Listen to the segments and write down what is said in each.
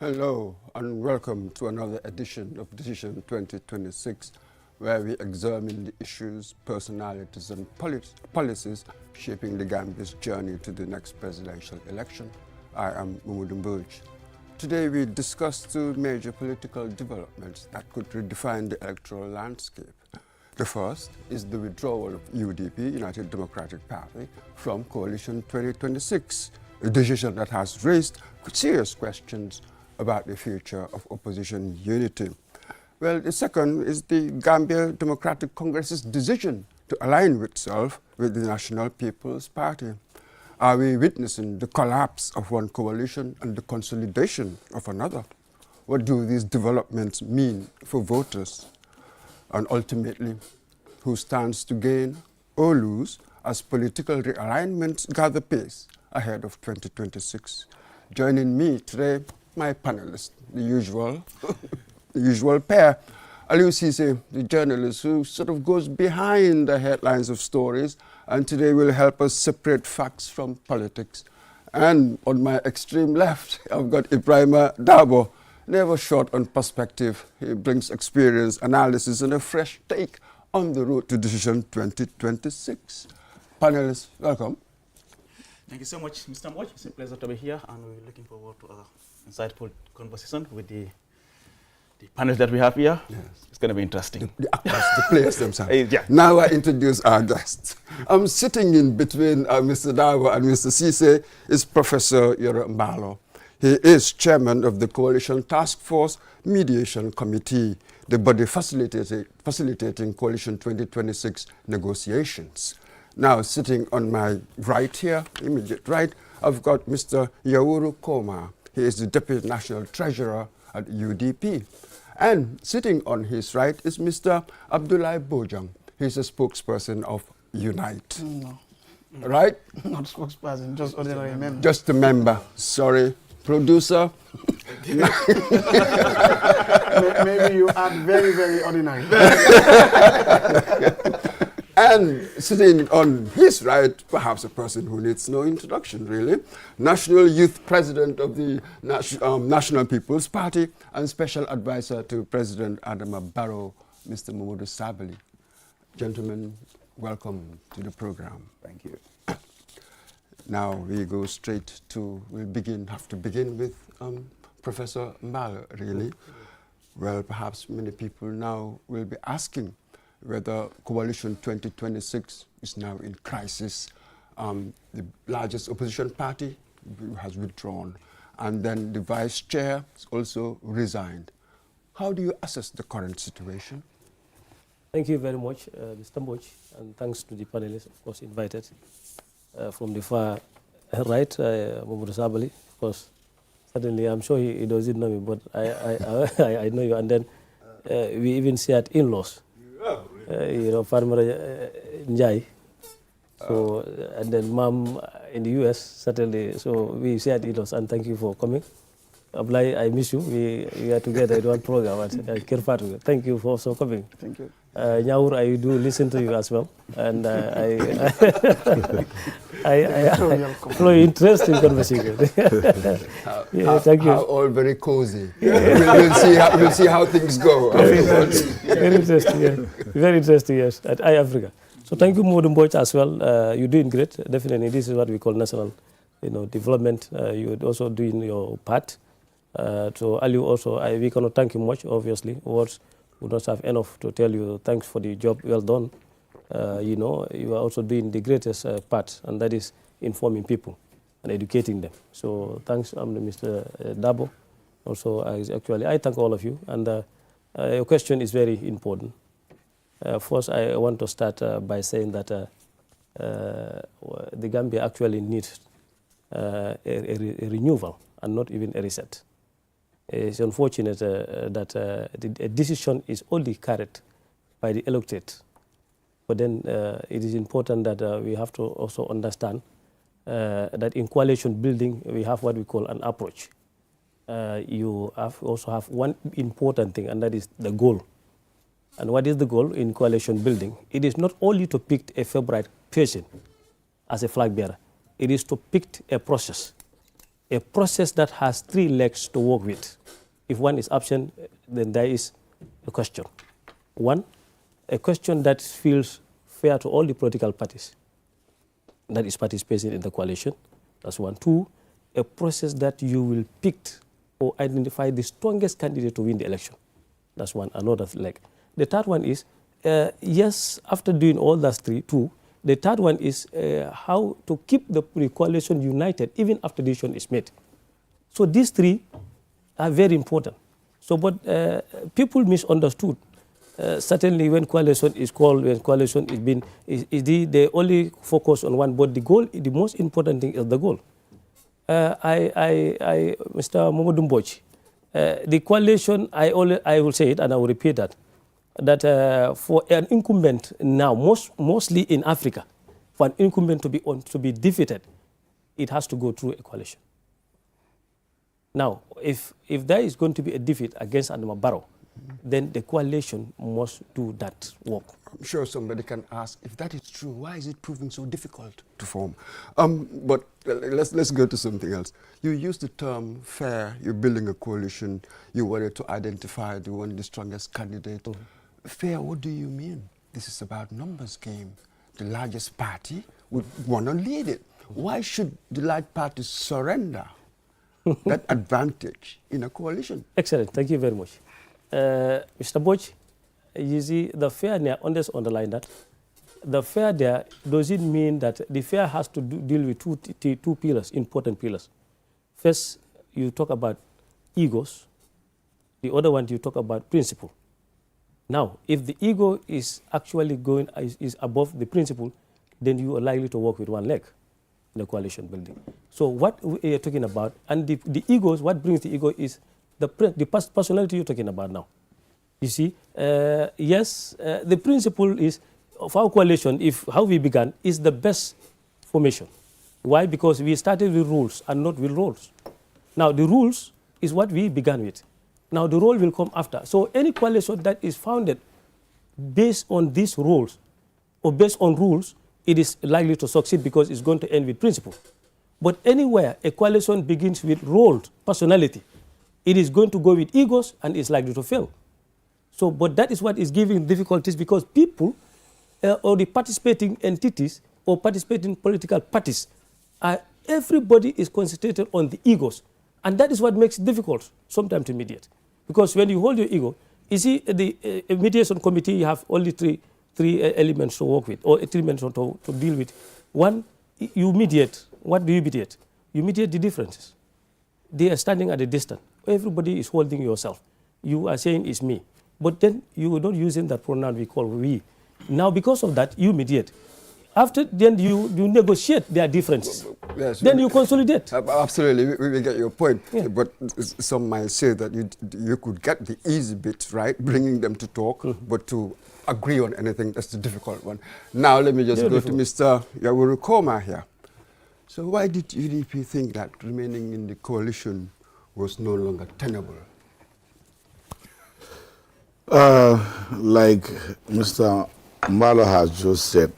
Hello and welcome to another edition of Decision 2026, where we examine the issues, personalities and policies shaping the Gambia's journey to the next presidential election. I am Mamadou Mbodj. Today we discuss two major political developments that could redefine the electoral landscape. The first is the withdrawal of UDP, United Democratic Party, from Coalition 2026, a decision that has raised serious questions about the future of opposition unity. Well, the second is the Gambia Democratic Congress's decision to align itself with the National People's Party. Are we witnessing the collapse of one coalition and the consolidation of another? What do these developments mean for voters? And ultimately, who stands to gain or lose as political realignments gather pace ahead of 2026? Joining me today, my panelists, the usual pair. Aliou Ceesay, the journalist who sort of goes behind the headlines of stories, and today will help us separate facts from politics. And on my extreme left, I've got Ibrahima Dabo, never short on perspective. He brings experience, analysis, and a fresh take on the road to Decision 2026. Panelists, welcome. Thank you so much, Mr. Mbodj. It's a pleasure to be here, and we're looking forward to other insightful conversation with the panel that we have here. Yes. It's going to be interesting. The actors, the players themselves. Yeah. Now I introduce our guests. I'm sitting in between Mr. Dabo and Mr. Ceesay is Professor Yoro Mbalo. He is chairman of the Coalition Task Force Mediation Committee, the body facilitating Coalition 2026 negotiations. Now, sitting on my right here, immediate right, I've got Mr. Yauru Koma. He is the Deputy National Treasurer at UDP. And sitting on his right is Mr. Abdoulaye Bojang. He's a spokesperson of Unite. No. Right? Not spokesperson, just ordinary member. Just a member, sorry. Producer? Maybe you are very, very ordinary. And sitting on his right, perhaps a person who needs no introduction, really, National Youth President of the National People's Party and Special Advisor to President Adama Barrow, Mr. Mamadou Sabally. Gentlemen, welcome to the program. Thank you. Now we go straight to, have to begin with Professor Mbalo, really. Well, perhaps many people now will be asking whether Coalition 2026 is now in crisis. The largest opposition party has withdrawn, and then the vice chair has also resigned. How do you assess the current situation? Thank you very much, Mr. Mbodj, and thanks to the panelists, of course, invited. From the far right, Mamadou Sabally, of course. Certainly, I'm sure he doesn't know me, but I know you. And then we even shared in-laws. Farmer Njai. So, and then Mom in the US, certainly. So we shared in-laws, and thank you for coming. Ablai, I miss you. We are together in one program at Kirfatu. Thank you for also coming. Thank you. Nyaur, I do listen to you as well, and I flow interesting conversation. Thank you. All very cozy. We'll see how things go. Very interesting, yes. Very interesting, yes, at iAfrica. So thank you, Mamadou Mbodj, as well. You're doing great. Definitely, this is what we call national, development. You're also doing your part. So Aliou also, we cannot thank you much, obviously. Words would not have enough to tell you thanks for the job well done. You are also doing the greatest part, and that is informing people and educating them. So thanks, Mr. Dabo. Also, I thank all of you. And your question is very important. First, I want to start by saying that the Gambia actually needs a renewal and not even a reset. It's unfortunate that a decision is only carried by the electorate. But then it is important that we have to also understand that in coalition building, we have what we call an approach. You also have one important thing, and that is the goal. And what is the goal in coalition building? It is not only to pick a favorite person as a flag bearer. It is to pick a process a process that has 3 legs to work with. If one is absent, then there is a question. One, a question that feels fair to all the political parties that is participating in the coalition. That's one. 2, a process that you will pick or identify the strongest candidate to win the election. That's one, another leg. The third one is, yes, after doing all those 3, 2, the third one is how to keep the coalition united even after the decision is made. So these 3 are very important. So, but people misunderstood. Certainly, when coalition is called, when coalition is being, they only focus on one. But the goal, the most important thing is the goal. Mr. Momodu Mbodji, the coalition, I will say it and I will repeat that for an incumbent now, mostly in Africa, for an incumbent to be defeated, it has to go through a coalition. Now, if there is going to be a defeat against Adama Barrow, then the coalition must do that work. I'm sure somebody can ask, if that is true, why is it proving so difficult to form? But let's go to something else. You used the term fair, you're building a coalition, you wanted to identify the strongest candidate. Fair, what do you mean? This is about numbers game. The largest party would want to lead it. Why should the large parties surrender that advantage in a coalition? Excellent, thank you very much. Mr. Mbodji, you see, the fair there, underline that. The fair there doesn't mean that the fair has to deal with two pillars, important pillars. First, you talk about egos. The other one, you talk about principle. Now, if the ego is actually is above the principle, then you are likely to work with one leg in the coalition building. So what we are talking about, and the egos, what brings the ego is the personality you're talking about now. You see, yes, the principle is of our coalition, how we began, is the best formation. Why? Because we started with rules and not with roles. Now, the rules is what we began with. Now, the role will come after. So any coalition that is founded based on these rules or based on rules, it is likely to succeed because it's going to end with principle. But anywhere a coalition begins with roles, personality, it is going to go with egos and is likely to fail. So, but that is what is giving difficulties because people or the participating entities or participating political parties, everybody is concentrated on the egos. And that is what makes it difficult sometimes to mediate. Because when you hold your ego, you see the mediation committee, you have only three elements to work with, or 3 elements to deal with. One, you mediate. What do you mediate? You mediate the differences. They are standing at a distance. Everybody is holding yourself. You are saying it's me. But then you are not using that pronoun we call we. Now, because of that, you mediate. After, then you negotiate their differences. Yes, then you consolidate. Absolutely, we get your point. Yeah. But some might say that you could get the easy bits, right? Bringing them to talk, but to agree on anything, that's the difficult one. Now, let me just go to Mr. Yawuru Koma here. So why did UDP think that remaining in the coalition was no longer tenable? Like Mr. Mbalo has just said,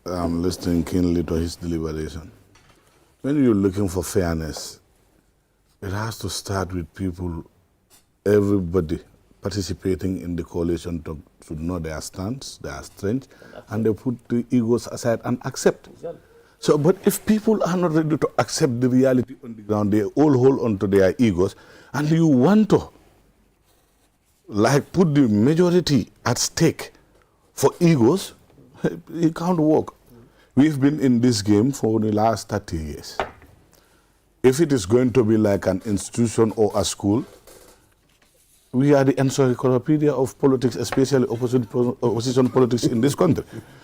I'm listening keenly to his deliberation. When you're looking for fairness, it has to start with people, everybody participating in the coalition to know their stance, their strength, and they put the egos aside and accept. So, but if people are not ready to accept the reality on the ground, they all hold on to their egos, and you want to like put the majority at stake for egos, it can't work. We've been in this game for the last 30 years. If it is going to be like an institution or a school, we are the encyclopedia of politics, especially opposition politics in this country.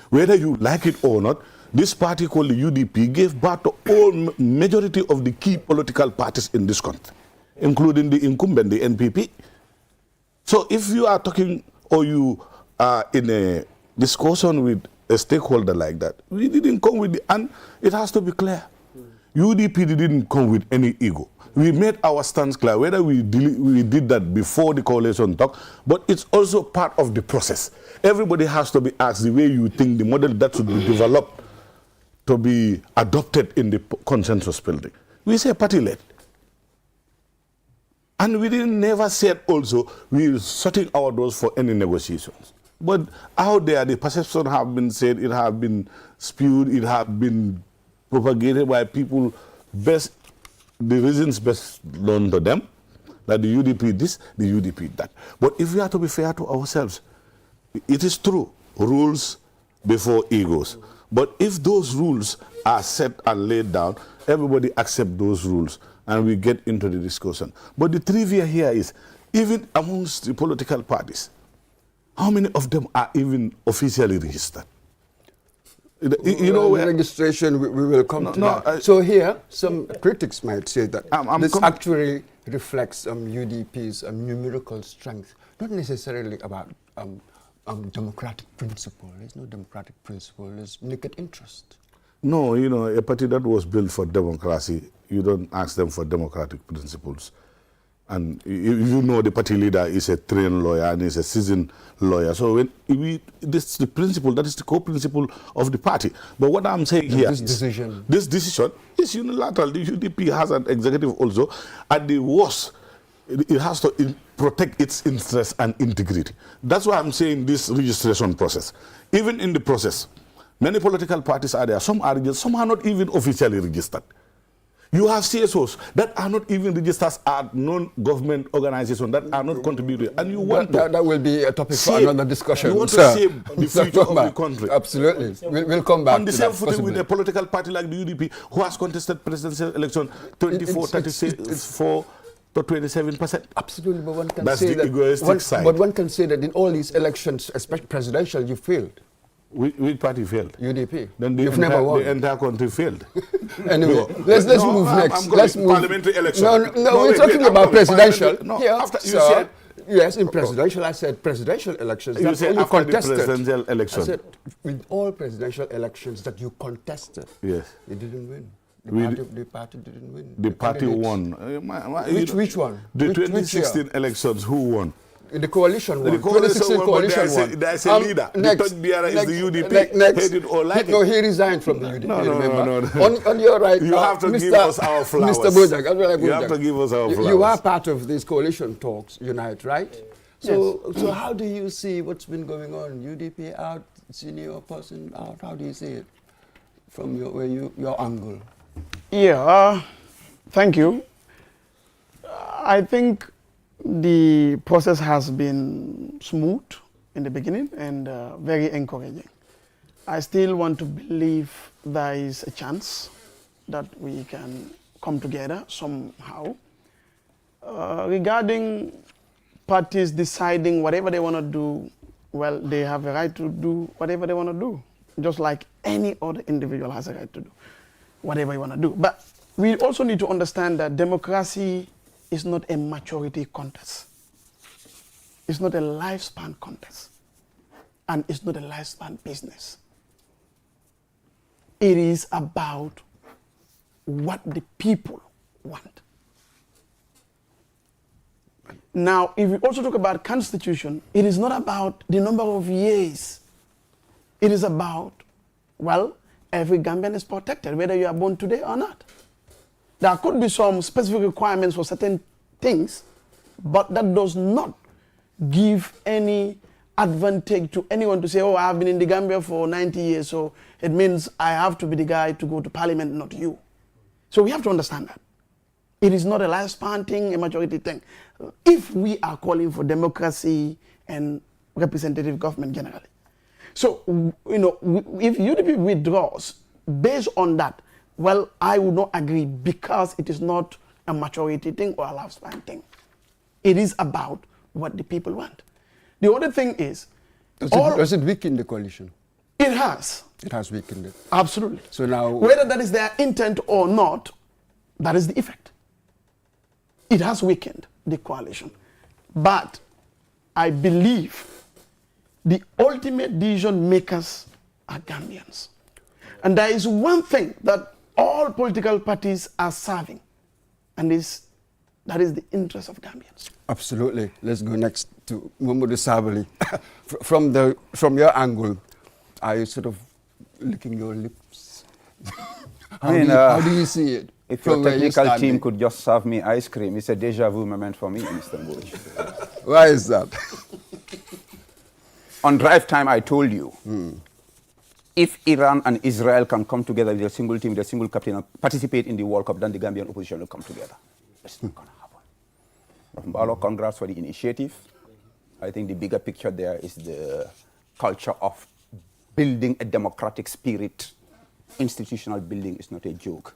Whether you like it or not, this party called the UDP gave birth to all majority of the key political parties in this country, including the incumbent, the NPP. So if you are talking or you are in a discussion with a stakeholder like that, we didn't come with and it has to be clear. UDP didn't come with any ego. We made our stance clear, whether we did that before the coalition talk, but it's also part of the process. Everybody has to be asked the way you think the model that should be developed to be adopted in the consensus building. We say party-led. And we didn't never said also we're shutting our doors for any negotiations. But out there, the perception have been said, it have been spewed, it have been propagated by people best, the reasons best known to them, that the UDP this, the UDP that. But if we are to be fair to ourselves, it is true, rules before egos. But if those rules are set and laid down, everybody accept those rules and we get into the discussion. But the trivia here is, even amongst the political parties, how many of them are even officially registered? You know, registration, we will come to that. So here, some critics might say that this actually reflects UDP's numerical strength, not necessarily about democratic principle. There's no democratic principle. There's naked interest. No, you know, a party that was built for democracy, you don't ask them for democratic principles. And you know the party leader is a trained lawyer and is a seasoned lawyer. So when this is the principle, that is the core principle of the party. But what I'm saying here this decision is unilateral. The UDP has an executive also. At the worst, it has to protect its interest and integrity. That's why I'm saying this registration process. Even in the process, many political parties are there. Some are registered, some are not even officially registered. You have CSOs that are not even registered as non-government organizations that are not contributing. And you want that will be a topic for another discussion. You want to save the future of the country. Absolutely. We'll come back on the same footing with a political party like the UDP, who has contested presidential election 34 to 27%. Absolutely, but one can That's say the egoistic side. But one can say that in all these elections, especially presidential, you failed. Which party failed? UDP. Then You've never won. The entire country failed. Anyway, let's move next. Let's move. Parliamentary election. No, we're talking about presidential. No, here, after you said, yes, in presidential, I said presidential elections. You said after contested. The presidential election. I said with all presidential elections that you contested, yes, you didn't win. The party didn't win. The party won. Which one? The 2016 elections, who won? The coalition won. The coalition won. There's a leader. The third bearer is the UDP. Hated or like no, he resigned from the UDP. No. On your right, you have to give us our flowers. Mr. Bojang, you have to give us our flowers. You are part of these coalition talks, Unite, right? So how do you see what's been going on? UDP out, senior person out. How do you see it from your angle? Yeah, thank you. I think the process has been smooth in the beginning and very encouraging. I still want to believe there is a chance that we can come together somehow. Regarding parties deciding whatever they want to do, well, they have a right to do whatever they want to do, just like any other individual has a right to do whatever you want to do. But we also need to understand that democracy is not a maturity contest. It's not a lifespan contest. And it's not a lifespan business. It is about what the people want. Now, if we also talk about constitution, it is not about the number of years. It is about, well, every Gambian is protected, whether you are born today or not. There could be some specific requirements for certain things, but that does not give any advantage to anyone to say, oh, I have been in the Gambia for 90 years, so it means I have to be the guy to go to parliament, not you. So we have to understand that. It is not a lifespan thing, a majority thing. If we are calling for democracy and representative government generally. So, you know, if UDP withdraws based on that, well, I would not agree because it is not a majority thing or a lifespan thing. It is about what the people want. The other thing is... Does it weaken the coalition? It has. It has weakened it. Absolutely. So now... Whether that is their intent or not, that is the effect. It has weakened the coalition. But I believe the ultimate decision makers are Gambians. And there is one thing that all political parties are serving, and that is the interest of Gambians. Absolutely. Let's go next to Mamadou Sabally. From your angle, are you sort of licking your lips? How do you see it? If your from where you're technical team standing. could just serve me ice cream, it's a deja vu moment for me, Mr. Bush. Why is that? On drive time, I told you, if Iran and Israel can come together with a single team, with a single captain, and participate in the World Cup, then the Gambian opposition will come together. It's not going to happen. Mbalo, congrats for the initiative. I think the bigger picture there is the culture of building a democratic spirit. Institutional building is not a joke.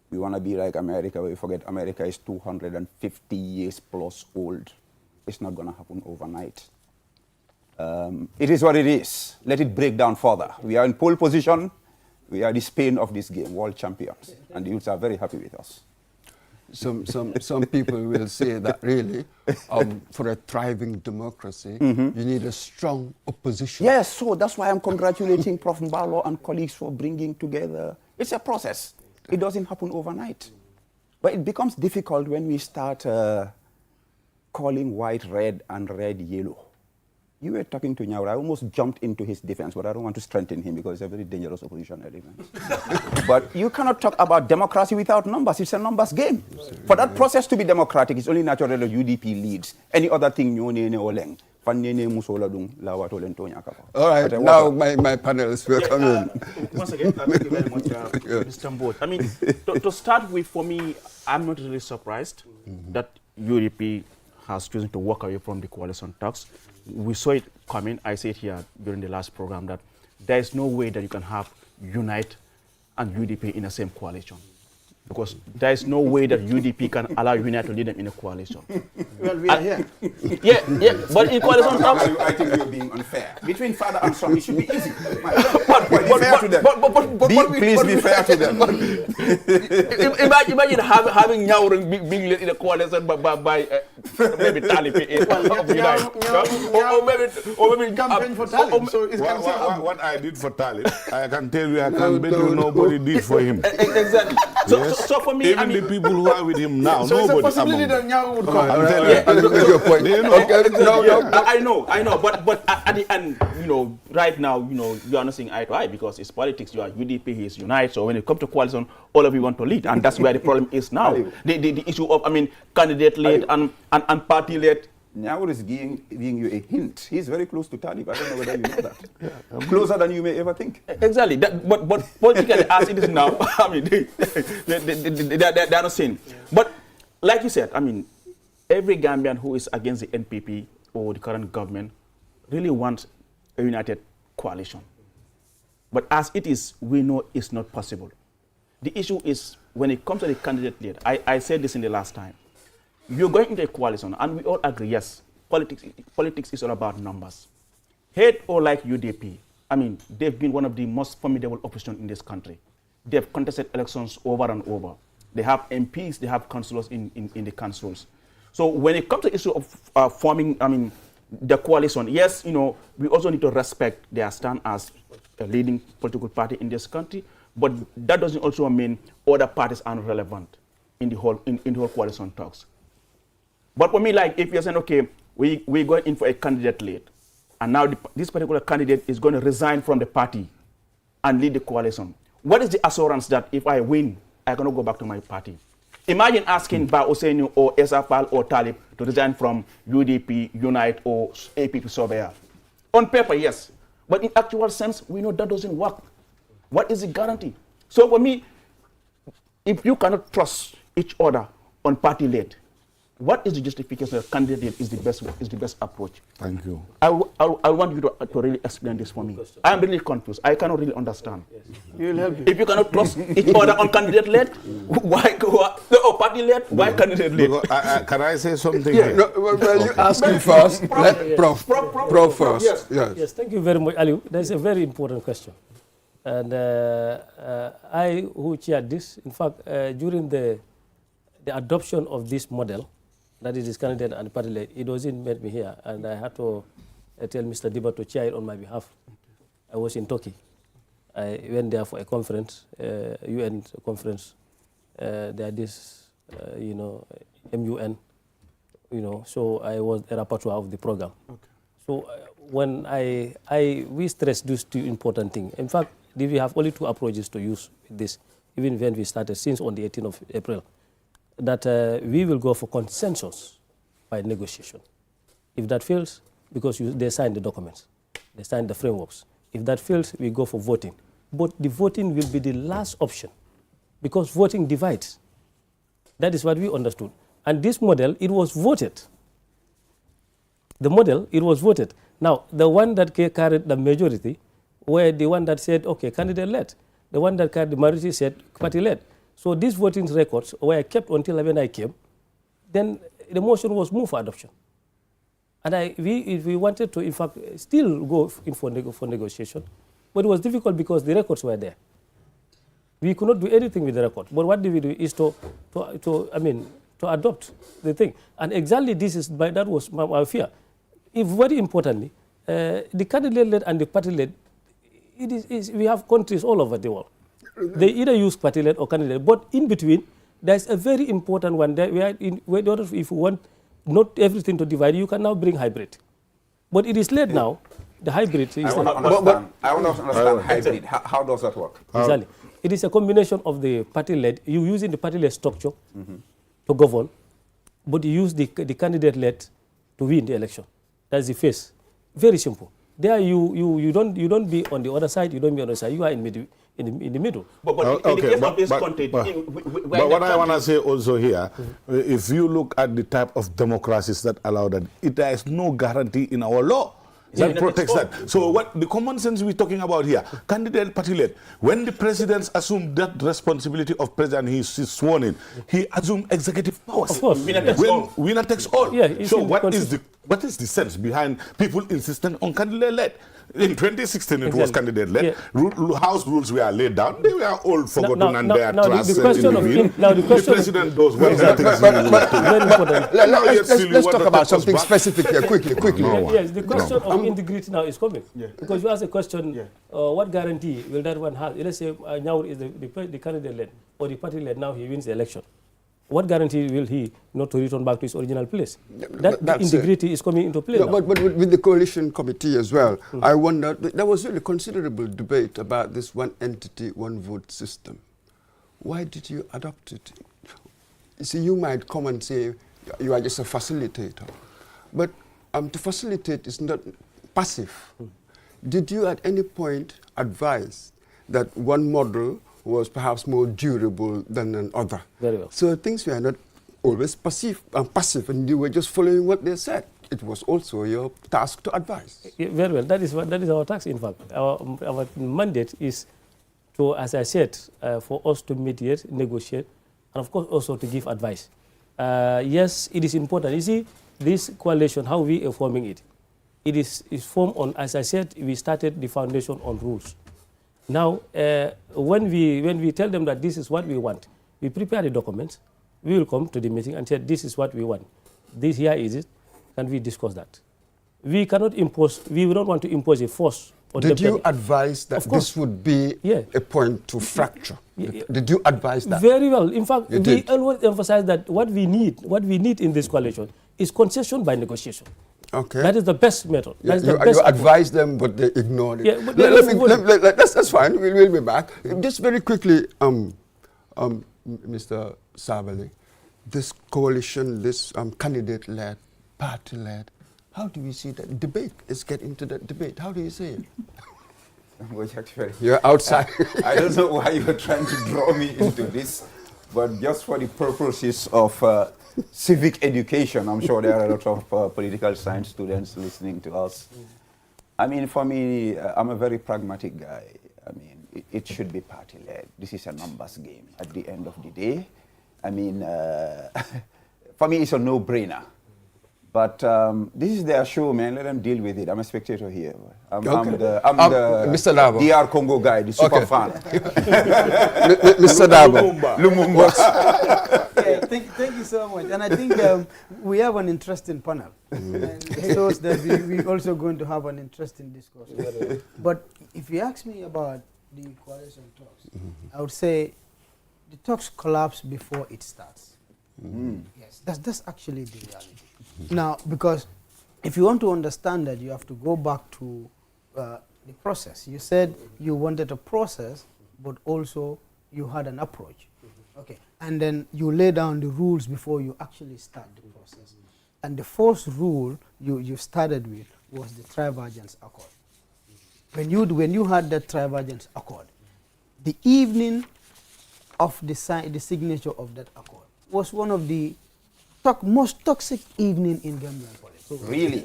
We want to be like America, but we forget America is 250 years plus old. It's not going to happen overnight. It is what it is. Let it break down further. We are in pole position. We are the Spain of this game, world champions. And the youths are very happy with us. Some people will say that really, for a thriving democracy, you need a strong opposition. Yes, so that's why I'm congratulating Prof. Mbalo and colleagues for bringing together. It's a process. It doesn't happen overnight. But it becomes difficult when we start calling white red and red yellow. You were talking to Nyaura. I almost jumped into his defense, but I don't want to strengthen him because he's a very dangerous opposition element. But you cannot talk about democracy without numbers. It's a numbers game. For that process to be democratic, it's only natural that UDP leads. Any other thing, all right, now my panelists will come in. Once again, thank you very much, Mr. Mbot. I mean, to start with, for me, I'm not really surprised that UDP has chosen to walk away from the coalition talks. We saw it coming. I said here during the last program that there is no way that you can have Unite and UDP in the same coalition. Because there is no way that UDP can allow Unite to lead them in a coalition. Well, we are here. Yeah, but in coalition talks... I think you're being unfair. Between father and son, it should be easy. Please be fair to them. Imagine having Nyawrung being led in a coalition by maybe Talib or maybe Campaign for Talib. So it's What I did for Talib, I can tell you, I can bet you nobody did for him. Exactly. So for me, Even the people who are with him now, so it's a nobody possibility among that Nyawu would come. I'm telling Yeah, I get your point. You know, Okay, no. I know, but at the end, right now, you are not saying eye to eye because it's politics. You are UDP, he is Unite. So when it comes to coalition, all of you want to lead, and that's where the problem is now. The issue of, candidate led and party led. Nyaur is giving you a hint. He's very close to Talib. I don't know whether you know that. Closer than you may ever think. Exactly. But politically, as it is now, they are not saying. But like you said, every Gambian who is against the NPP or the current government really wants a united coalition. But as it is, we know it's not possible. The issue is when it comes to the candidate lead. I said this in the last time. You're going into a coalition, and we all agree, yes, politics is all about numbers. Hate or like UDP, they've been one of the most formidable opposition in this country. They've contested elections over and over. They have MPs, they have councillors in the councils. So when it comes to the issue of forming, the coalition, yes, we also need to respect their stand as a leading political party in this country, but that doesn't also mean other parties are relevant in the whole coalition talks. But for me, if you're saying, okay, we're going in for a candidate lead, and now this particular candidate is going to resign from the party and lead the coalition, what is the assurance that if I win, I cannot go back to my party? Imagine asking Ba Ousseini or Esafal or Talib to resign from UDP, Unite, or APP Sobea. On paper, yes. But in actual sense, we know that doesn't work. What is the guarantee? So for me, if you cannot trust each other on party lead, what is the justification that candidate is the best approach? Thank you. I want you to really explain this for me. I'm really confused. I cannot really understand. You'll help you. If you cannot trust each other on candidate led, why party led? Why candidate led? Can I say something? Yeah, no, well, you ask me first. Let Prof first. Yes. Yes, thank you very much, Aliu. That's a very important question. And I, who chaired this, in fact, during the adoption of this model, that is this candidate and party led, it wasn't met me here, and I had to tell Mr. Diba to chair it on my behalf. I was in Turkey. I went there for a conference, UN conference. There this, MUN, so I was a rapporteur of the program. Okay. So when we stress these two important things. In fact, we have only two approaches to use this. even when we started, since on the 18th of April, that we will go for consensus by negotiation. If that fails, because they signed the documents, they signed the frameworks. If that fails, we go for voting. But the voting will be the last option, because voting divides. That is what we understood. And this model, it was voted. The model, it was voted. Now, the one that carried the majority were the one that said, okay, candidate-led. The one that carried the majority said party-led. So these voting records were kept until when I came. Then the motion was moved for adoption. And we wanted to, in fact, still go in for negotiation. But it was difficult because the records were there. We could not do anything with the record. But what did we do is to adopt the thing. And exactly that was our fear. If very importantly, the candidate-led and the party-led, we have countries all over the world. They either use party-led or candidate, but in between, there's a very important one. If you want not everything to divide, you can now bring hybrid. But it is led now, the hybrid. I want to understand hybrid. How does that work? Exactly. It is a combination of the party-led, you using the party-led structure to govern, but you use the candidate-led to win the election. That's the face. Very simple. There you don't be on the other side, you don't be on the other side, you are in the middle. But in the case of this country, but what I want to say also here, if you look at the type of democracies that allow that, there is no guarantee in our law that protects that. So what the common sense we're talking about here, candidate party-led, when the presidents assume that responsibility of president, he's sworn in, he assumes executive powers. Of course. Winner takes all. Yeah, so what is the sense behind people insisting on candidate-led? In 2016, it was candidate-led. Yeah. House rules were laid down. They were all forgotten and they are transcended in the wind. The president does what Let's talk about something specific here, quickly. Yes, the question of integrity now is coming. Yeah. Because you ask a question, what guarantee will that one have? Let's say Nyaur is the candidate-led or the party-led, now he wins the election. What guarantee will he not to return back to his original place? That integrity is coming into play now. But with the coalition committee as well, I wonder, there was really considerable debate about this one entity, one vote system. Why did you adopt it? You see, you might come and say you are just a facilitator. But to facilitate is not passive. Did you at any point advise that one model was perhaps more durable than another? Very well. So things were not always passive, and you were just following what they said. It was also your task to advise. Yeah, very well. That is our task, in fact. Our mandate is to, as I said, for us to mediate, negotiate, and of course also to give advice. Yes, it is important. You see, this coalition, how we are forming it, it is formed on, as I said, we started the foundation on rules. Now, when we tell them that this is what we want, we prepare the documents, we will come to the meeting and say, this is what we want. This here is it, and we discuss that. We cannot impose, we don't want to impose a force. Did you advise that this would be a point to fracture? Did you advise that? Very well. In fact, we always emphasize that what we need in this coalition is concession by negotiation. Okay. That is the best method. Yeah, you advised them, but they ignored it. Yeah, but that's fine. We'll be back. Just very quickly, Mr. Sabally, this coalition, this candidate-led, party-led, how do you see that debate? Let's get into that debate. How do you see it? You're outside. I don't know why you're trying to draw me into this, but just for the purposes of civic education, I'm sure there are a lot of political science students listening to us. I mean, for me, I'm a very pragmatic guy. I mean, it should be party-led. This is a numbers game at the end of the day. I mean, for me, it's a no-brainer. But this is their show, man. Let them deal with it. I'm a spectator here. I'm the Mr. Dabo. DR Congo guy, the super fan. Mr. Dabo. Lumumba. Thank you so much. And I think we have an interesting panel. And it shows that we're also going to have an interesting discourse. But if you ask me about the coalition talks, I would say the talks collapse before it starts. Yes, that's actually the reality. Now, because if you want to understand that, you have to go back to the process. You said you wanted a process, but also you had an approach. Okay, and then you lay down the rules before you actually start the process. And the first rule you started with was the Trivergence Accord. When you had that Trivergence Accord, the evening of the signature of that accord was one of the most toxic evening in Gambian politics. Really?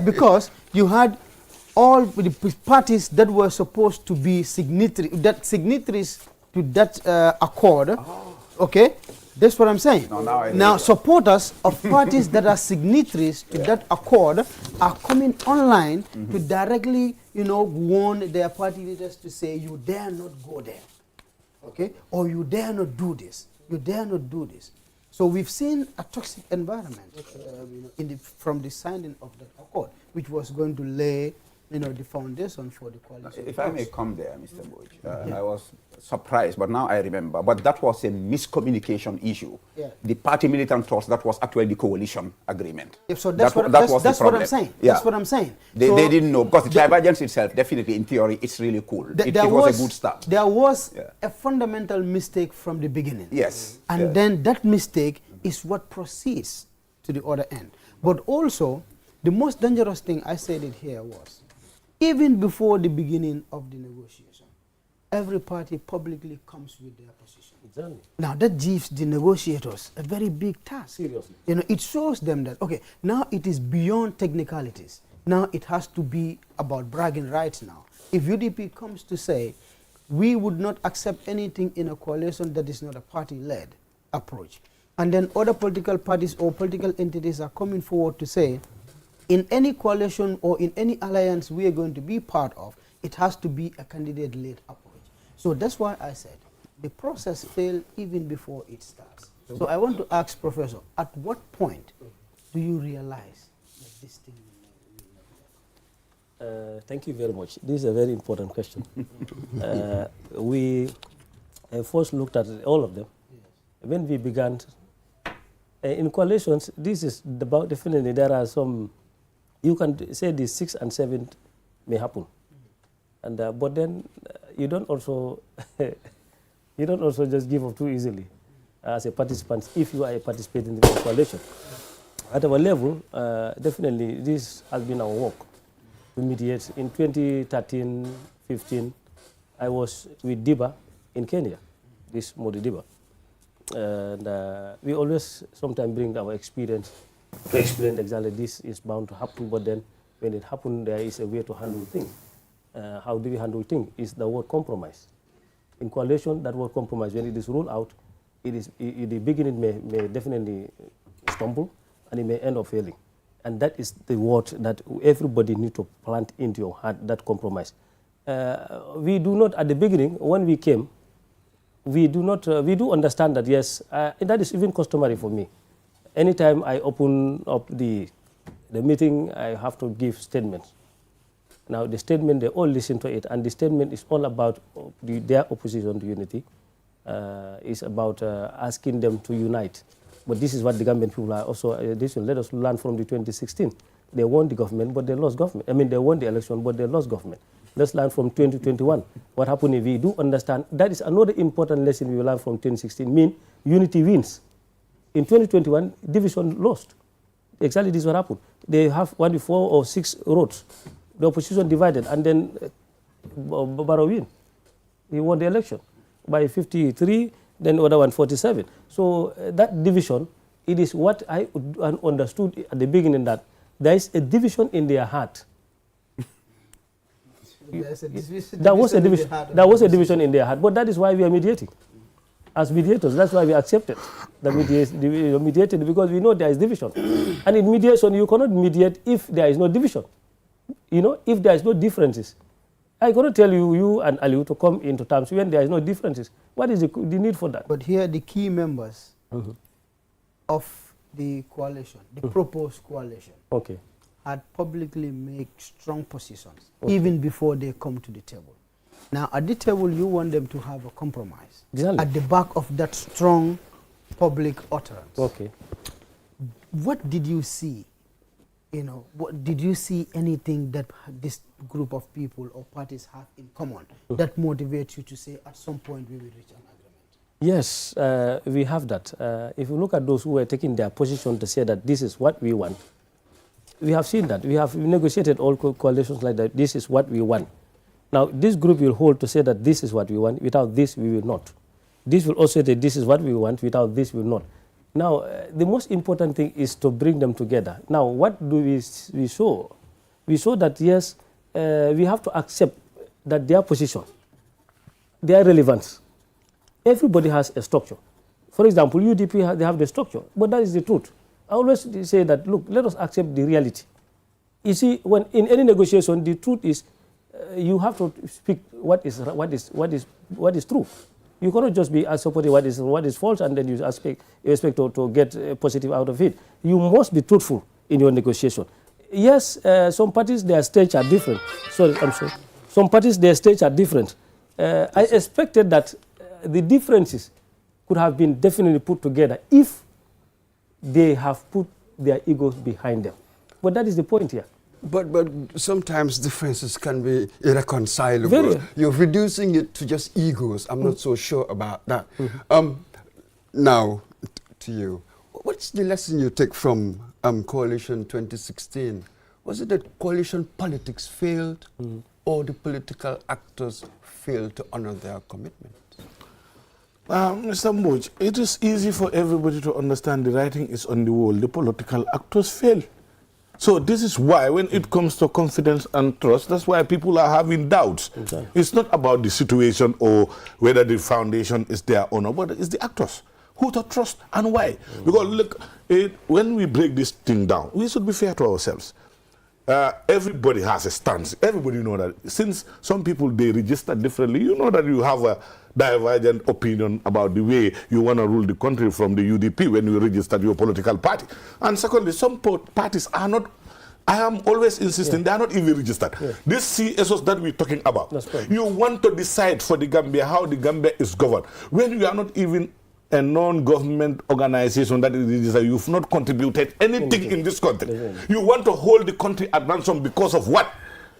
Because you had all the parties that were supposed to be signatories to that accord. Okay, that's what I'm saying. Now supporters of parties that are signatories to that accord are coming online to directly, warn their party leaders to say, you dare not go there, okay, or you dare not do this, you dare not do this. So we've seen a toxic environment from the signing of that accord, which was going to lay the foundation for the coalition. If I may come there, Mr. Boj, I was surprised, but now I remember. But that was a miscommunication issue. Yeah. The party militant thought that was actually the coalition agreement. Yeah, so that's what I'm saying. Yeah. That's what I'm saying. They didn't know, because the divergence itself, definitely in theory, it's really cool. It was a good start. There was a fundamental mistake from the beginning. Yes. And then that mistake is what proceeds to the other end. But also, the most dangerous thing, I said it here, was even before the beginning of the negotiation, every party publicly comes with their position. Exactly. Now that gives the negotiators a very big task. Seriously. It shows them that, okay, now it is beyond technicalities. Now it has to be about bragging rights now. If UDP comes to say, we would not accept anything in a coalition that is not a party-led approach, and then other political parties or political entities are coming forward to say, in any coalition or in any alliance we are going to be part of, it has to be a candidate-led approach. So that's why I said the process failed even before it starts. So I want to ask Professor, at what point do you realize that this thing will not work? Thank you very much. This is a very important question. We first looked at all of them. Yes. When we began in coalitions, this is about definitely there are some. You can say the 6th and 7th may happen, and but then you don't also just give up too easily as a participant if you are a participant in the coalition. At our level, definitely this has been our work to mediate. In 2013-15, I was with Diba in Kenya, this Modi Diba, and we always sometimes bring our experience to explain exactly this is bound to happen, but then when it happens, there is a way to handle things. How do we handle things? Is the word compromise. In coalition, that word compromise, when it is rolled out, in the beginning may definitely stumble, and it may end up failing. And that is the word that everybody needs to plant into your heart, that compromise. We do not, at the beginning, when we came, we do understand that, yes, that is even customary for me. Anytime I open up the meeting, I have to give statements. Now, the statement, they all listen to it, and the statement is all about their opposition to unity. It's about asking them to unite. But this is what the Gambian people are also, let us learn from the 2016. They won the government, but they lost government. I mean, they won the election, but they lost government. Let's learn from 2021. What happened if we do understand? That is another important lesson we will learn from 2016, mean unity wins. In 2021, division lost. Exactly this is what happened. They have 4 or 6 roads. The opposition divided, and then Barrow win. He won the election by 53, then other one 47. So that division, it is what I understood at the beginning, that there is a division in their heart. There was a division in their heart, but that is why we are mediating. As mediators, that's why we accepted the mediated, because we know there is division. And in mediation, you cannot mediate if there is no division. If there is no differences. I cannot tell you and Aliu to come into terms when there is no differences. What is the need for that? But here the key members of the coalition, the proposed coalition, had publicly made strong positions, even before they come to the table. Now, at the table, you want them to have a compromise. Exactly. At the back of that strong public utterance. Okay. What did you see you know, did you see anything that this group of people or parties have in common that motivates you to say at some point we will reach an agreement? Yes, we have that. If you look at those who were taking their position to say that this is what we want, we have seen that. We have negotiated all coalitions like that. This is what we want. Now, this group will hold to say that this is what we want. Without this, we will not. This will also say this is what we want. Without this, we will not. Now, the most important thing is to bring them together. Now, what do we show? We show that, yes, we have to accept that their position, their relevance, everybody has a structure. For example, UDP, they have the structure, but that is the truth. I always say that, look, let us accept the reality. You see, when in any negotiation, the truth is you have to speak what is true. You cannot just be supporting what is false and then you expect to get positive out of it. You must be truthful in your negotiation. Yes, some parties, their stage are different. Sorry, I'm sorry. Some parties, their stage are different. I expected that the differences could have been definitely put together if they have put their egos behind them. But that is the point here. But sometimes differences can be irreconcilable. Very. You're reducing it to just egos. I'm not so sure about that. Now, to you, what's the lesson you take from Coalition 2016? Was it that coalition politics failed or the political actors failed to honor their commitments? Mr. Mboch, it is easy for everybody to understand the writing is on the wall. The political actors fail. So this is why when it comes to confidence and trust, that's why people are having doubts. Exactly. It's not about the situation or whether the foundation is there or not, but it's the actors. Who to trust and why? Because look, when we break this thing down, we should be fair to ourselves. Everybody has a stance. Everybody know that. Since some people, they register differently, you know that you have a divergent opinion about the way you want to rule the country from the UDP when you registered your political party. And secondly, some parties are not, I am always insisting, they are not even registered. This CSOs that we're talking about, you want to decide for the Gambia how the Gambia is governed. When you are not even a non-government organization that is registered, you've not contributed anything in this country. You want to hold the country at ransom because of what?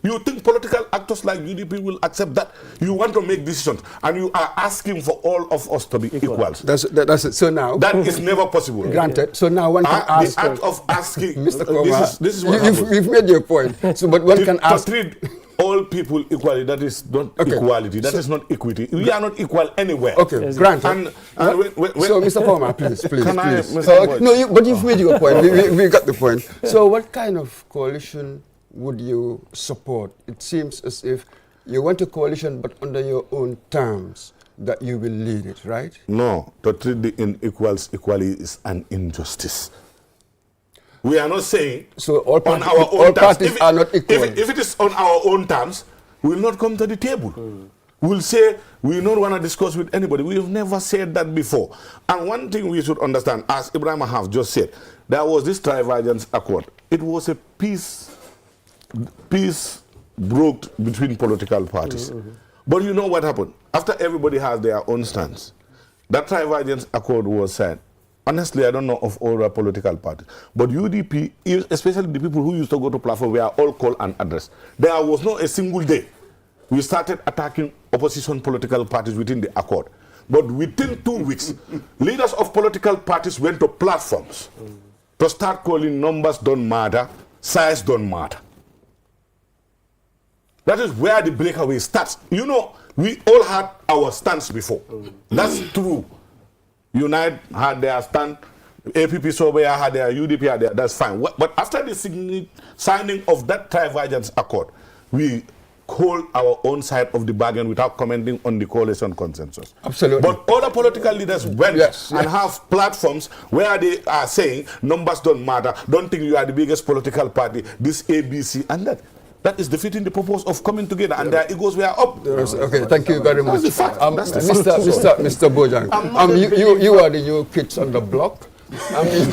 You think political actors like UDP will accept that? You want to make decisions, and you are asking for all of us to be equals. That's it. So now... That is never possible. Granted. So now one can ask... The act of asking... Mr. Koma, this is what happens. you've made your point. So, but one can ask... To treat all people equally, that is not equality. That is not equity. We are not equal anywhere. Okay, granted. And so, Mr. Koma, please. Can I, please. Mr. No, but you've made your point. We got the point. So what kind of coalition would you support? It seems as if you want a coalition, but under your own terms, that you will lead it, right? No, to treat the unequals equally is an injustice. We are not saying so all on our own terms. Parties are not equal. If it is on our own terms, we will not come to the table. We'll say we don't want to discuss with anybody. We have never said that before. And one thing we should understand, as Ibrahim have just said, there was this Trivergence Accord. It was a peace broke between political parties. But you know what happened? After everybody has their own stance, that Trivergence Accord was signed. Honestly, I don't know of all the political parties. But UDP, especially the people who used to go to platform, were all called and addressed. There was not a single day we started attacking opposition political parties within the accord. But within 2 weeks, leaders of political parties went to platforms to start calling numbers don't matter, size don't matter. That is where the breakaway starts. You know, we all had our stance before. That's true. Unite had their stand, APP Sobaya had their, UDP had their, that's fine. But after the signing of that Trivergence Accord, we hold our own side of the bargain without commenting on the coalition consensus. Absolutely. But other political leaders went and have platforms where they are saying numbers don't matter, don't think you are the biggest political party, this ABC and that. That is defeating the purpose of coming together, and their egos were up. Okay, thank you very much. That's the fact. That's the fact. Mr. Bojang, you are the new kids on the block. I mean,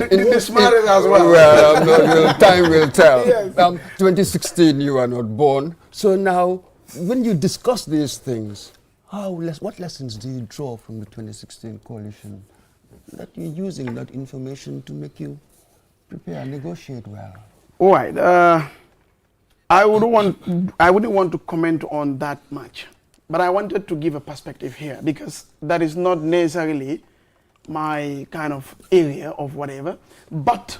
in married as well. Well, time will tell. Yes. 2016, you are not born. So now, when you discuss these things, what lessons do you draw from the 2016 coalition that you're using that information to make you Prepare, negotiate well. All right. I wouldn't want to comment on that much, but I wanted to give a perspective here because that is not necessarily my kind of area of whatever. But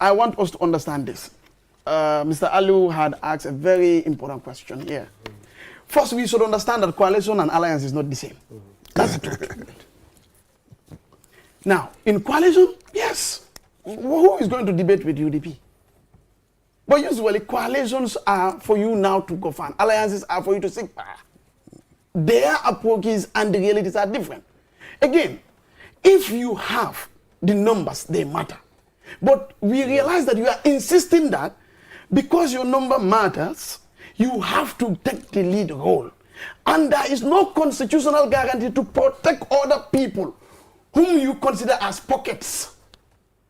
I want us to understand this. Mr. Alu had asked a very important question here. First, we should understand that coalition and alliance is not the same. That's the truth. Now, in coalition, yes, who is going to debate with UDP? But usually coalitions are for you now to govern. Alliances are for you to seek power. Their approaches and the realities are different. Again, if you have the numbers, they matter. But we realize that you are insisting that because your number matters, you have to take the lead role. And there is no constitutional guarantee to protect other people whom you consider as pockets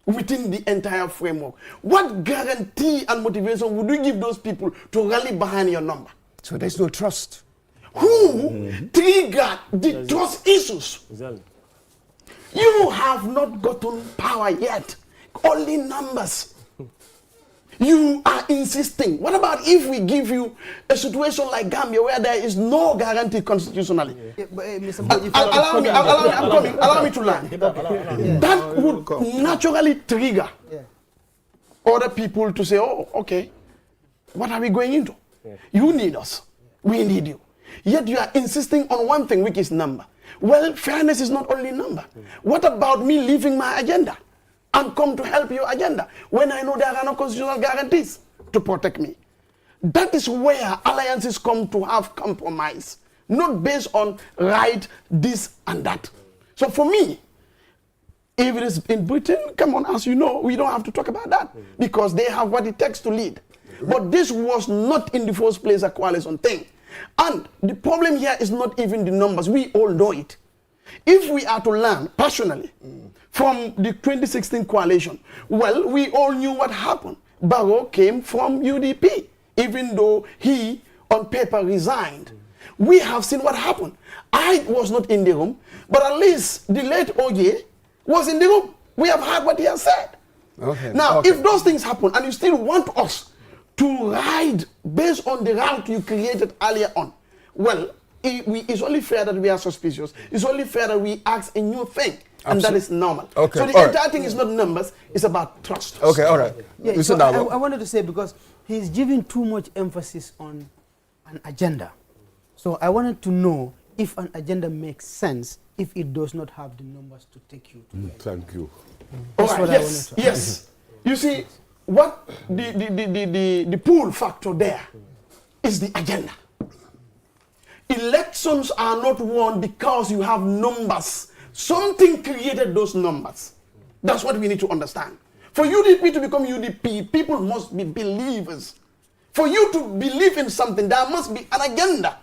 within the entire framework. What guarantee and motivation would you give those people to rally behind your number? So there's no trust. Who triggered the trust issues? Exactly. You have not gotten power yet. Only numbers. You are insisting. What about if we give you a situation like Gambia where there is no guarantee constitutionally? Yeah, but, Mr. Boy, if you- Allow me to learn. That would naturally trigger other people to say, oh, okay, what are we going into? You need us. We need you. Yet you are insisting on one thing, which is number. Well, fairness is not only number. What about me leaving my agenda and come to help your agenda when I know there are no constitutional guarantees to protect me? That is where alliances come to have compromise, not based on right, this and that. So for me, if it is in Britain, come on, as you know, we don't have to talk about that because they have what it takes to lead. But this was not in the first place a coalition thing. And the problem here is not even the numbers. We all know it. If we are to learn personally from the 2016 coalition, well, we all knew what happened. Barrow came from UDP, even though he, on paper, resigned. We have seen what happened. I was not in the room, but at least the late Oye was in the room. We have heard what he has said. Okay. Now, okay. if those things happen and you still want us to ride based on the route you created earlier on, well, it's only fair that we are suspicious. It's only fair that we ask a new thing, and that is normal. Okay, So the all entire right. thing is not numbers, it's about trust. Okay, all right. Yeah, Mr. so Dabo. I wanted to say because he's giving too much emphasis on an agenda. So I wanted to know if an agenda makes sense if it does not have the numbers to take you to where. Thank you. All That's right, what I yes, wanted to yes. You see, what the pull factor there is the agenda. Elections are not won because you have numbers. Something created those numbers. That's what we need to understand. For UDP to become UDP, people must be believers. For you to believe in something, there must be an agenda.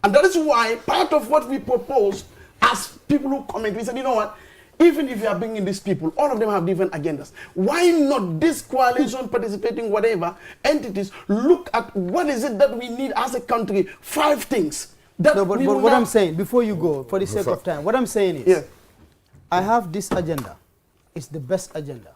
And that is why part of what we propose as people who comment, we said, you know what, even if you are bringing these people, all of them have different agendas. Why not this coalition participating whatever entities look at what is it that we need as a country? 5 things. That No, but we will what now- I'm saying, before you go, for the sake of time, what I'm saying is, Yeah. I have this agenda. It's the best agenda.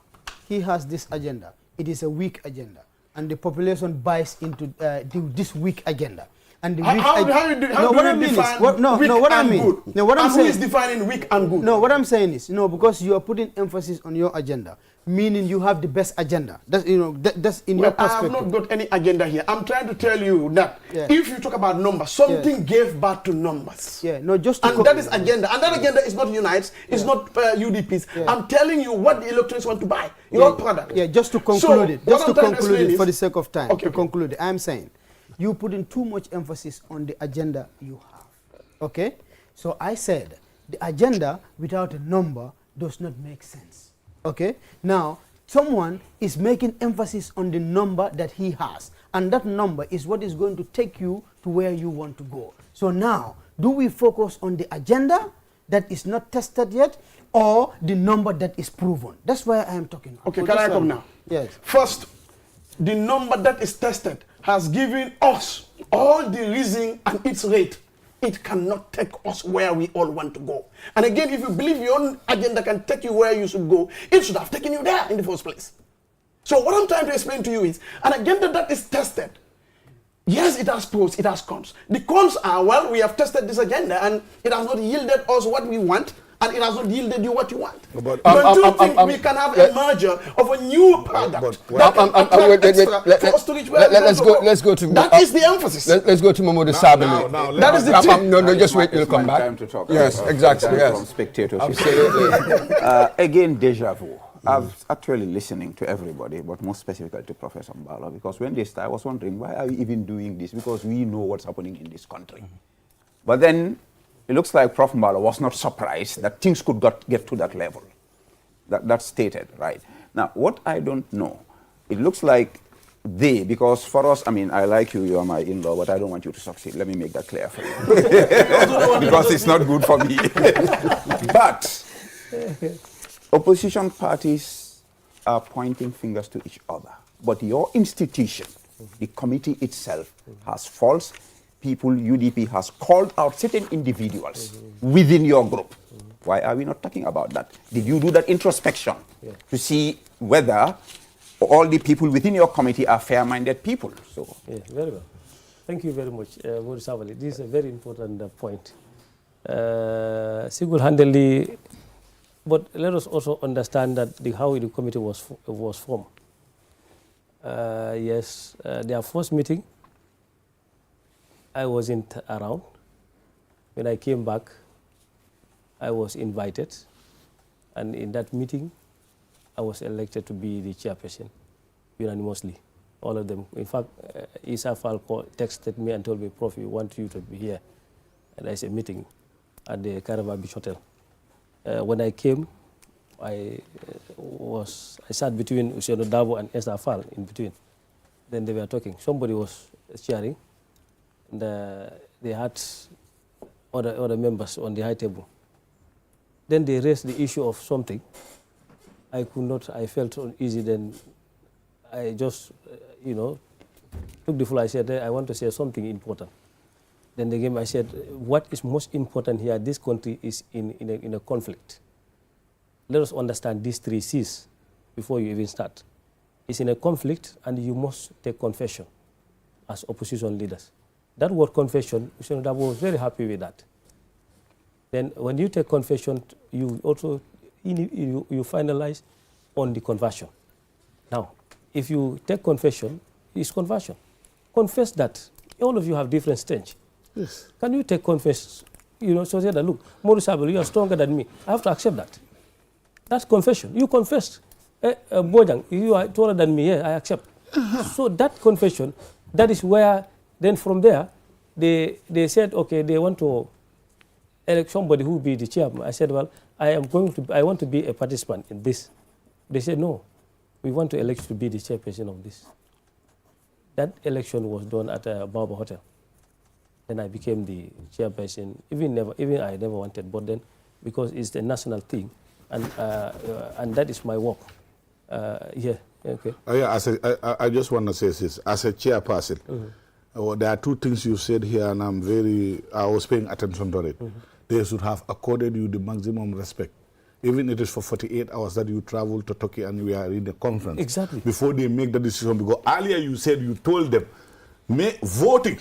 He has this agenda. It is a weak agenda. And the population buys into this weak agenda. And the weak How no, do what you I mean is, define what, no, weak no, what I and mean, good? no, what I'm and saying, who is defining weak and good? no, what I'm saying is, no, because you are putting emphasis on your agenda, meaning you have the best agenda. That's, you know, that's in your Well, I have perspective. not got any agenda here. I'm trying to tell you that Yeah. if you talk about numbers, something gave birth to numbers. Yeah, no, just to And that is agenda. And that agenda is not Unites, it's Yeah. not UDPs. Yeah. I'm telling you what the electors want to buy. Your product. Yeah, just to conclude So, it. what Just I'm to trying to conclude explain it for the is- sake of time. Okay, To okay. conclude it, I'm saying you putting too much emphasis on the agenda you have. Okay? So I said the agenda without a number does not make sense. Okay? Now, someone is making emphasis on the number that he has. And that number is what is going to take you to where you want to go. So now, do we focus on the agenda that is not tested yet, or the number that is proven? That's why I am talking about. Okay, So can this I come one- now? Yes. First, the number that is tested has given us all the reason and its rate. It cannot take us where we all want to go. And again, if you believe your own agenda can take you where you should go, it should have taken you there in the first place. So what I'm trying to explain to you is an agenda that is tested. Yes, it has pros, it has cons. The cons are, well, we have tested this agenda and it has not yielded us what we want, and it has not yielded you what you want. But- Don't you think we can have a merger of a new product that can attract extra for us to reach where we want to go? Let's go to That is the emphasis. Let's go to Mamadou Sabali. now, That is the tip. No, just wait till It's come my back. time to talk. Yes, exactly. From Yes, spectatorship. absolutely. Again, deja vu. I was actually listening to everybody, but more specifically to Professor Mbalo, because when they started, I was wondering, why are we even doing this? Because we know what's happening in this country. But then it looks like Prof. Mbalo was not surprised that things could get to that level. That's stated, right? Now, what I don't know, it looks like because for us, I mean, I like you, you are my in-law, but I don't want you to succeed. Let me make that clear for you. Because it's not good for me. But opposition parties are pointing fingers to each other. But your institution, the committee itself, has false people. UDP has called out certain individuals within your group. Why are we not talking about that? Did you do that introspection to see whether all the people within your committee are fair-minded people? So, Yeah, very well. Thank you very much, Mamadou Sabali. This is a very important point. Single-handedly, but let us also understand that how the committee was formed. Yes, their first meeting, I wasn't around. When I came back, I was invited, and in that meeting, I was elected to be the chairperson unanimously, all of them. In fact, Isa Falco texted me and told me, Prof, we want you to be here. And there's a meeting at the Caravan Beach Hotel. When I came, I sat between Usaino Dabo and Esther Fall in between. Then they were talking. Somebody was chairing, and they had other members on the high table. Then they raised the issue of something. I felt uneasy. Then I just, took the floor. I said, I want to say something important. Then again, I said, what is most important here? This country is in a conflict. Let us understand these 3 C's before you even start. It's in a conflict, and you must take confession as opposition leaders. That word confession, Usaino Dabo was very happy with that. Then when you take confession, you also you finalize on the conversion. Now, if you take confession, it's conversion. Confess that all of you have different stage. Yes. Can you take confess? So say that, look, Mamadou Sabali, you are stronger than me. I have to accept that. That's confession. You confessed. Bojang, you are taller than me. Yeah, I accept. So that confession, that is where, then from there, they said, okay, they want to elect somebody who will be the chairman. I said, well, I want to be a participant in this. They said, no, we want to elect you to be the chairperson of this. That election was done at a Baobab Hotel. Then I became the chairperson. Even I never wanted, but then because it's the national thing, and that is my work. Okay. I just want to say this as a chairperson. There are 2 things you said here, and I was paying attention to it. They should have accorded you the maximum respect, even if it is for 48 hours that you travel to Turkey and we are in a conference. Exactly. Before they make the decision, because earlier you said you told them, voting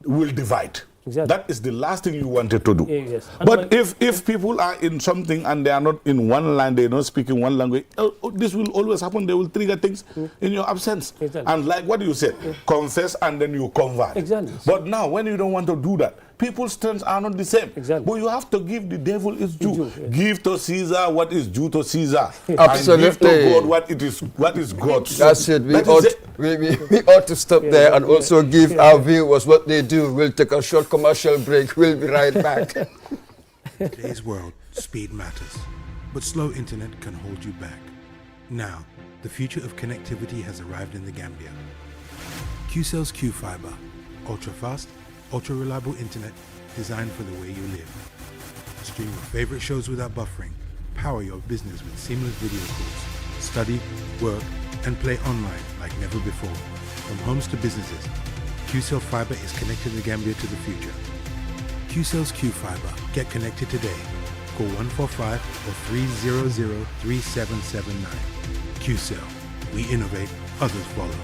will divide. Exactly. That is the last thing you wanted to do. Yes. But if people are in something and they are not in one line, they are not speaking one language, this will always happen. They will trigger things in your absence. Exactly. And like what you said, confess and then you convert. Exactly. But now when you don't want to do that, people's strengths are not the same. Exactly. But you have to give the devil his due. Yeah. Give to Caesar what is due to Caesar. Absolutely. And give to God what is God's. That's it. We ought to stop there and also give our viewers what they do. We'll take a short commercial break. We'll be right back. In today's world, speed matters, but slow internet can hold you back. Now, the future of connectivity has arrived in the Gambia. QCell's Q-Fiber, ultra-fast, ultra-reliable internet designed for the way you live. Stream your favorite shows without buffering. Power your business with seamless video calls. Study, work, and play online like never before. From homes to businesses, QCell Fiber is connecting the Gambia to the future. QCell's Q-Fiber. Get connected today. Call 145 or 300-3779. QCell. We innovate, others follow.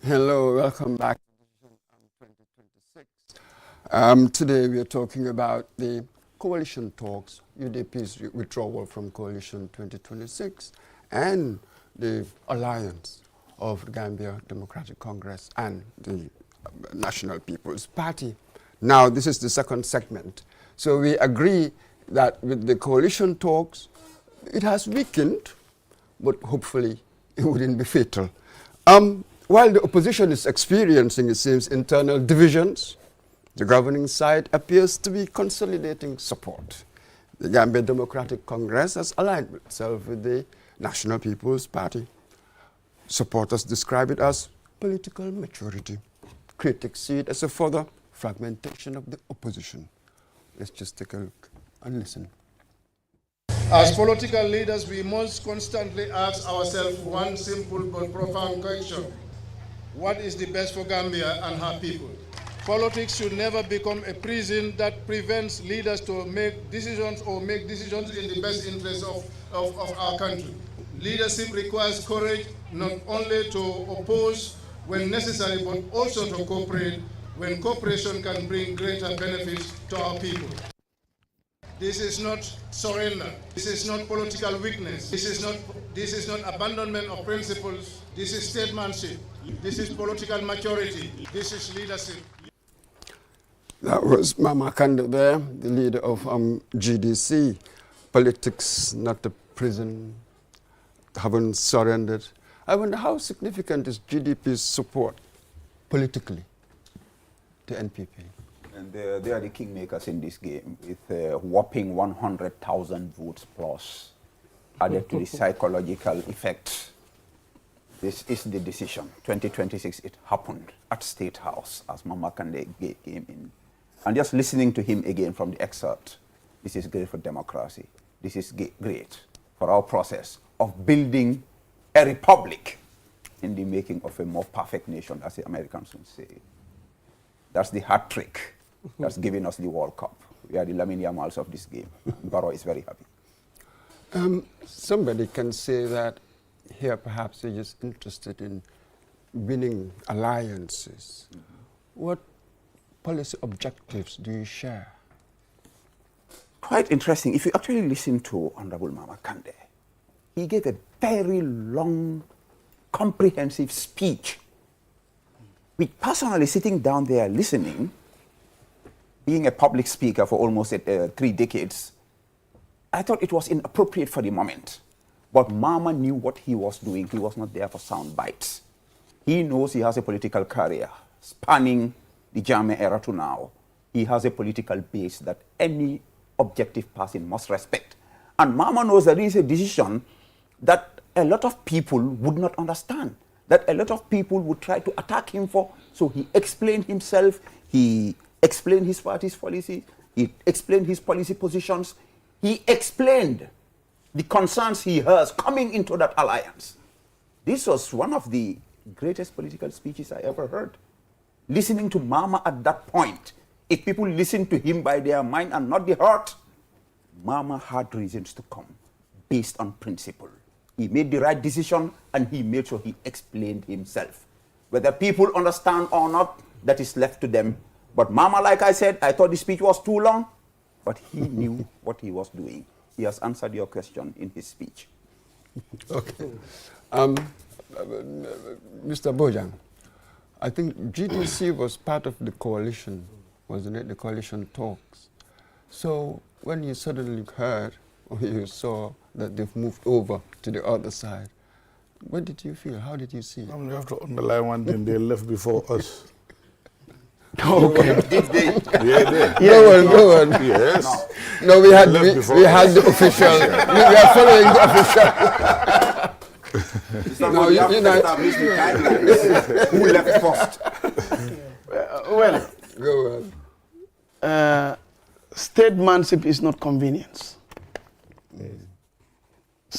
Hello, welcome back to Decision 2026. Today we are talking about the coalition talks, UDP's withdrawal from Coalition 2026, and the alliance of the Gambia Democratic Congress and the National People's Party. Now, this is the second segment. So we agree that with the coalition talks, it has weakened, but hopefully it wouldn't be fatal. While the opposition is experiencing, it seems, internal divisions, the governing side appears to be consolidating support. The Gambia Democratic Congress has aligned itself with the National People's Party. Supporters describe it as political maturity. Critics see it as a further fragmentation of the opposition. Let's just take a look and listen. As political leaders, we must constantly ask ourselves one simple but profound question. What is the best for Gambia and her people? Politics should never become a prison that prevents leaders to make decisions in the best interest of our country. Leadership requires courage not only to oppose when necessary, but also to cooperate when cooperation can bring greater benefits to our people. This is not surrender. This is not political weakness. This is not abandonment of principles. This is statesmanship. This is political maturity. This is leadership. That was Mama Kande there, the leader of GDC. Politics, not a prison, haven't surrendered. I wonder how significant is GDP's support politically to NPP? And they are the kingmakers in this game with a whopping 100,000 votes plus added to the psychological effect. This is the decision. 2026, it happened at State House as Mama Kande came in. And just listening to him again from the excerpt, this is great for democracy. This is great for our process of building a republic in the making of a more perfect nation, as the Americans would say. That's the hat trick that's giving us the World Cup. We are the Lamine Yamals of this game. Barrow is very happy. Somebody can say that here perhaps they're just interested in winning alliances. What policy objectives do you share? Quite interesting. If you actually listen to Honorable Mama Kande, he gave a very long, comprehensive speech. With personally sitting down there listening, being a public speaker for almost 3 decades, I thought it was inappropriate for the moment. But Mama knew what he was doing. He was not there for sound bites. He knows he has a political career spanning the Jammeh era to now. He has a political base that any objective person must respect. And Mama knows that it is a decision that a lot of people would not understand, that a lot of people would try to attack him for. So he explained himself, he explained his party's policy, he explained his policy positions, he explained the concerns he has coming into that alliance. This was one of the greatest political speeches I ever heard. Listening to Mama at that point, if people listen to him by their mind and not the heart, Mama had reasons to come based on principle. He made the right decision and he made sure he explained himself. Whether people understand or not, that is left to them. But Mama, like I said, I thought the speech was too long, but he knew what he was doing. He has answered your question in his speech. Okay. Mr. Bojang, I think GDC was part of the coalition, wasn't it? The coalition talks. So when you suddenly heard or you saw that they've moved over to the other side, what did you feel? How did you see it? You have to underline one thing, they left before us. Okay. Yeah, Go on. Yes. No, we had left before the official. We are following the official. No, you know, establish the timelines. Who left first? Well, Go on. statesmanship is not convenience.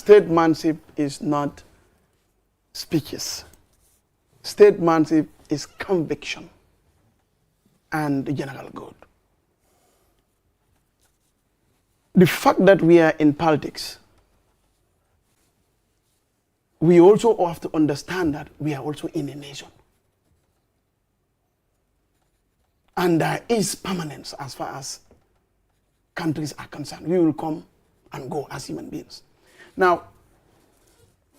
statesmanship is not speeches. Statesmanship is conviction and the general good. The fact that we are in politics, we also have to understand that we are also in a nation. And there is permanence as far as countries are concerned. We will come and go as human beings. Now,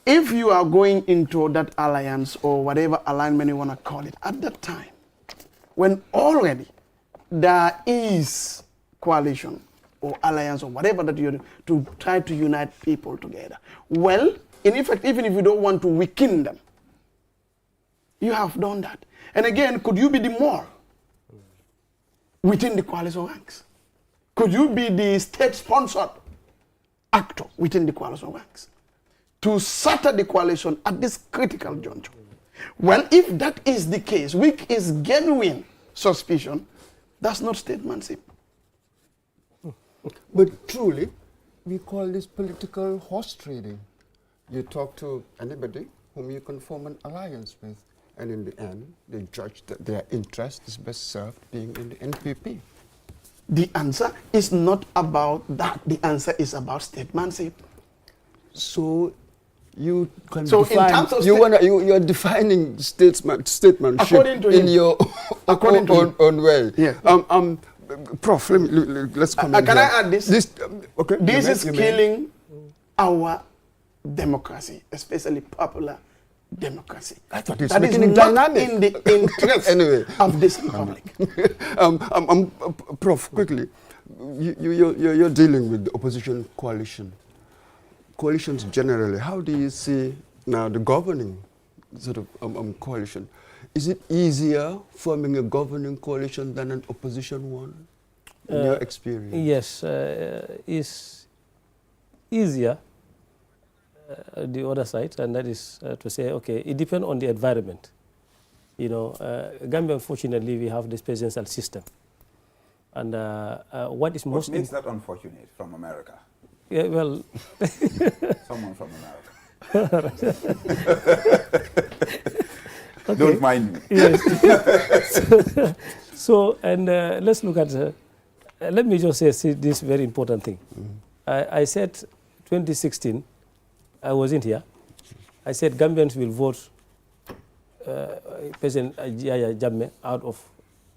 if you are going into that alliance or whatever alignment you want to call it, at that time, when already there is coalition or alliance or whatever that you're to try to unite people together, well, in effect, even if you don't want to weaken them, you have done that. And again, could you be the more within the coalition ranks? Could you be the state-sponsored actor within the coalition ranks to shatter the coalition at this critical juncture? Well, if that is the case, which is genuine suspicion, that's not statesmanship. But truly, we call this political horse trading. You talk to anybody whom you can form an alliance with, and in the end, they judge that their interest is best served being in the NPP. The answer is not about that. The answer is about statesmanship. So you can So in define, terms of you're defining statesmanship According to in him. your According to him. own way. Yeah. Prof, let's come in can here. I add this? Okay, This you is may. killing our democracy, especially popular democracy. I thought it's That is making it not dynamic. in the interest Anyway. of this republic. Prof, quickly, you're dealing with the opposition coalition. Coalitions generally, how do you see now the governing sort of coalition? Is it easier forming a governing coalition than an opposition one, in your experience? Yes, it's easier the other side, and that is to say, okay, it depends on the environment. You know, Gambia, unfortunately, we have this presidential system. And what is most... What makes that unfortunate from America? Yeah, well... Someone from America. Okay. Don't mind me. Yes. So, and let's look at, let me just say this very important thing. I said 2016, I wasn't here. I said Gambians will vote President Yahya Jammeh out of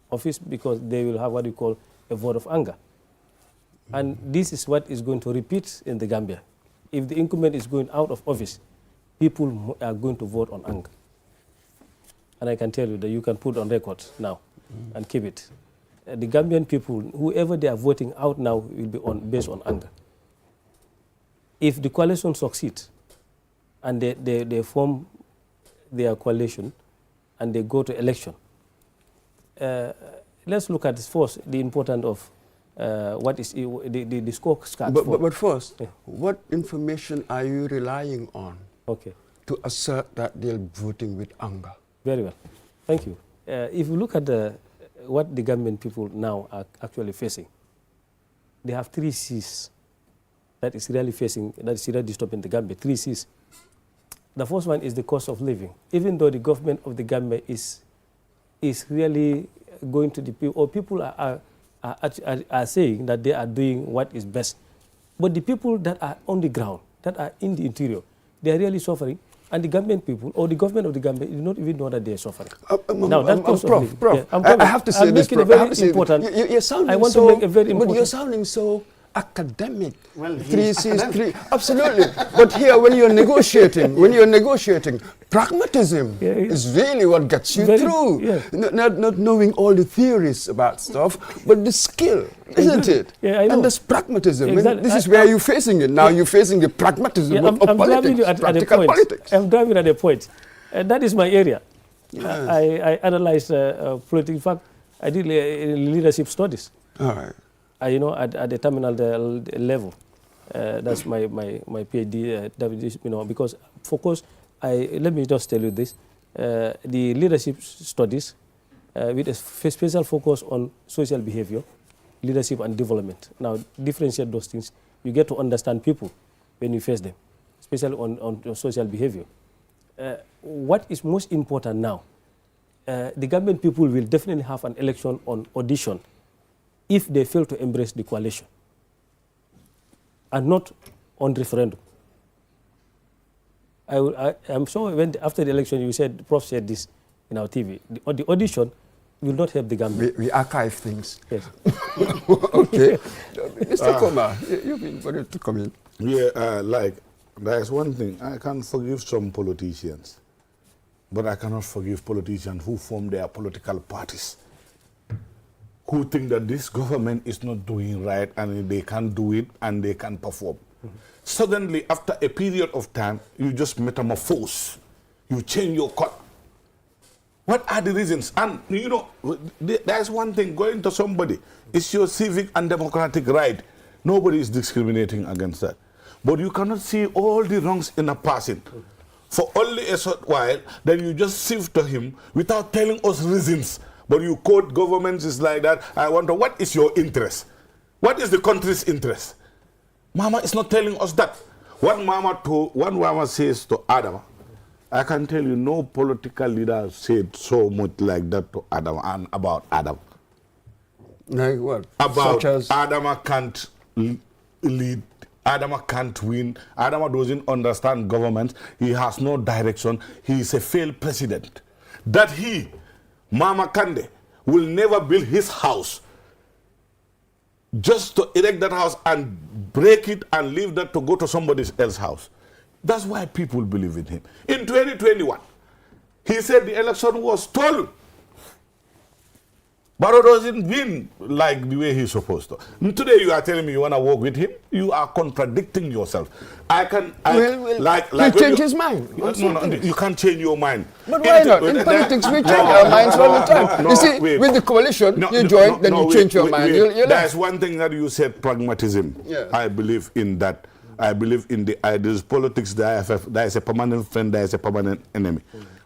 office because they will have what we call a vote of anger. And this is what is going to repeat in the Gambia. If the incumbent is going out of office, people are going to vote on anger. And I can tell you that you can put on record now and keep it. The Gambian people, whoever they are voting out now, will be based on anger. If the coalition succeeds and they form their coalition and they go to election, let's look at first the importance of what is the scorecard. But first, what information are you relying on to assert that they're voting with anger? Very well. Thank you. If you look at what the Gambian people now are actually facing, they have 3 C's that is really disturbing the Gambia. 3 C's. The first one is the cost of living. Even though the government of the Gambia is really going to the people, or people are saying that they are doing what is best, but the people that are on the ground, that are in the interior, they are really suffering. And the Gambian people, or the government of the Gambia, do not even know that they are suffering. Now, that Prof, I have to say this, Prof. You're sounding but you're sounding so academic. Well, 3 C's, 3, absolutely. But here, when you're negotiating, pragmatism is really what gets you through. Yeah. Not knowing all the theories about stuff, but the skill, isn't it? Yeah, I know. And this pragmatism. Exactly. This is where you're facing it. Now you're facing the pragmatism of politics, practical politics. I'm driving at a point. That is my area. Yes. I analyze politics. In fact, I did leadership studies. All right. You know, at the terminal level. That's my PhD, you know, because focus, let me just tell you this, the leadership studies with a special focus on social behavior, leadership and development. Now, differentiate those things. You get to understand people when you face them. especially on social behavior. What is most important now, the Gambian people will definitely have an election on audition if they fail to embrace the coalition and not on referendum. I'm sure after the election you said, the Prof said this in our TV, the audition will not help the Gambia. We archive things. Yes. Okay. Mr. Koma, you've been ready to come in. Yeah, there's one thing. I can forgive some politicians, but I cannot forgive politicians who form their political parties, who think that this government is not doing right and they can do it and they can perform. Suddenly, after a period of time, you just metamorphose. You change your cut. What are the reasons? And, you know, there's one thing, going to somebody, it's your civic and democratic right. Nobody is discriminating against that. But you cannot see all the wrongs in a person for only a short while, then you just sieve to him without telling us reasons. But you quote governments is like that. I wonder, what is your interest? What is the country's interest? Mama is not telling us that. One mama says to Adam, I can tell you no political leader said so much like that to Adam and about Adam. Like what? About Such as? Adama can't lead, Adama can't win, Adama doesn't understand government, he has no direction, he is a failed president. That he, Mama Kande, will never build his house just to erect that house and break it and leave that to go to somebody else's house. That's why people believe in him. In 2021, he said the election was stolen. Barrow doesn't win like the way he's supposed to. And today you are telling me you want to work with him. You are contradicting yourself. He'll change his mind. No, you can't change your mind. But why not? In politics, we change our minds all the time. You see, with the coalition, you join, then you change your mind. There's one thing that you said, pragmatism. Yeah. I believe in that. I believe in the ideas. Politics, there is a permanent friend, there is a permanent enemy.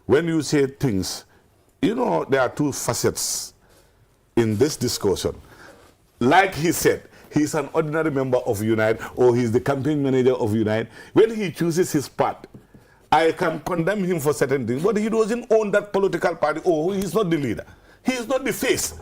When you say things, you know, there are two facets in this discussion. Like he said, he's an ordinary member of Unite, or he's the campaign manager of Unite. When he chooses his part, I can condemn him for certain things, but he doesn't own that political party, or he's not the leader. He is not the face.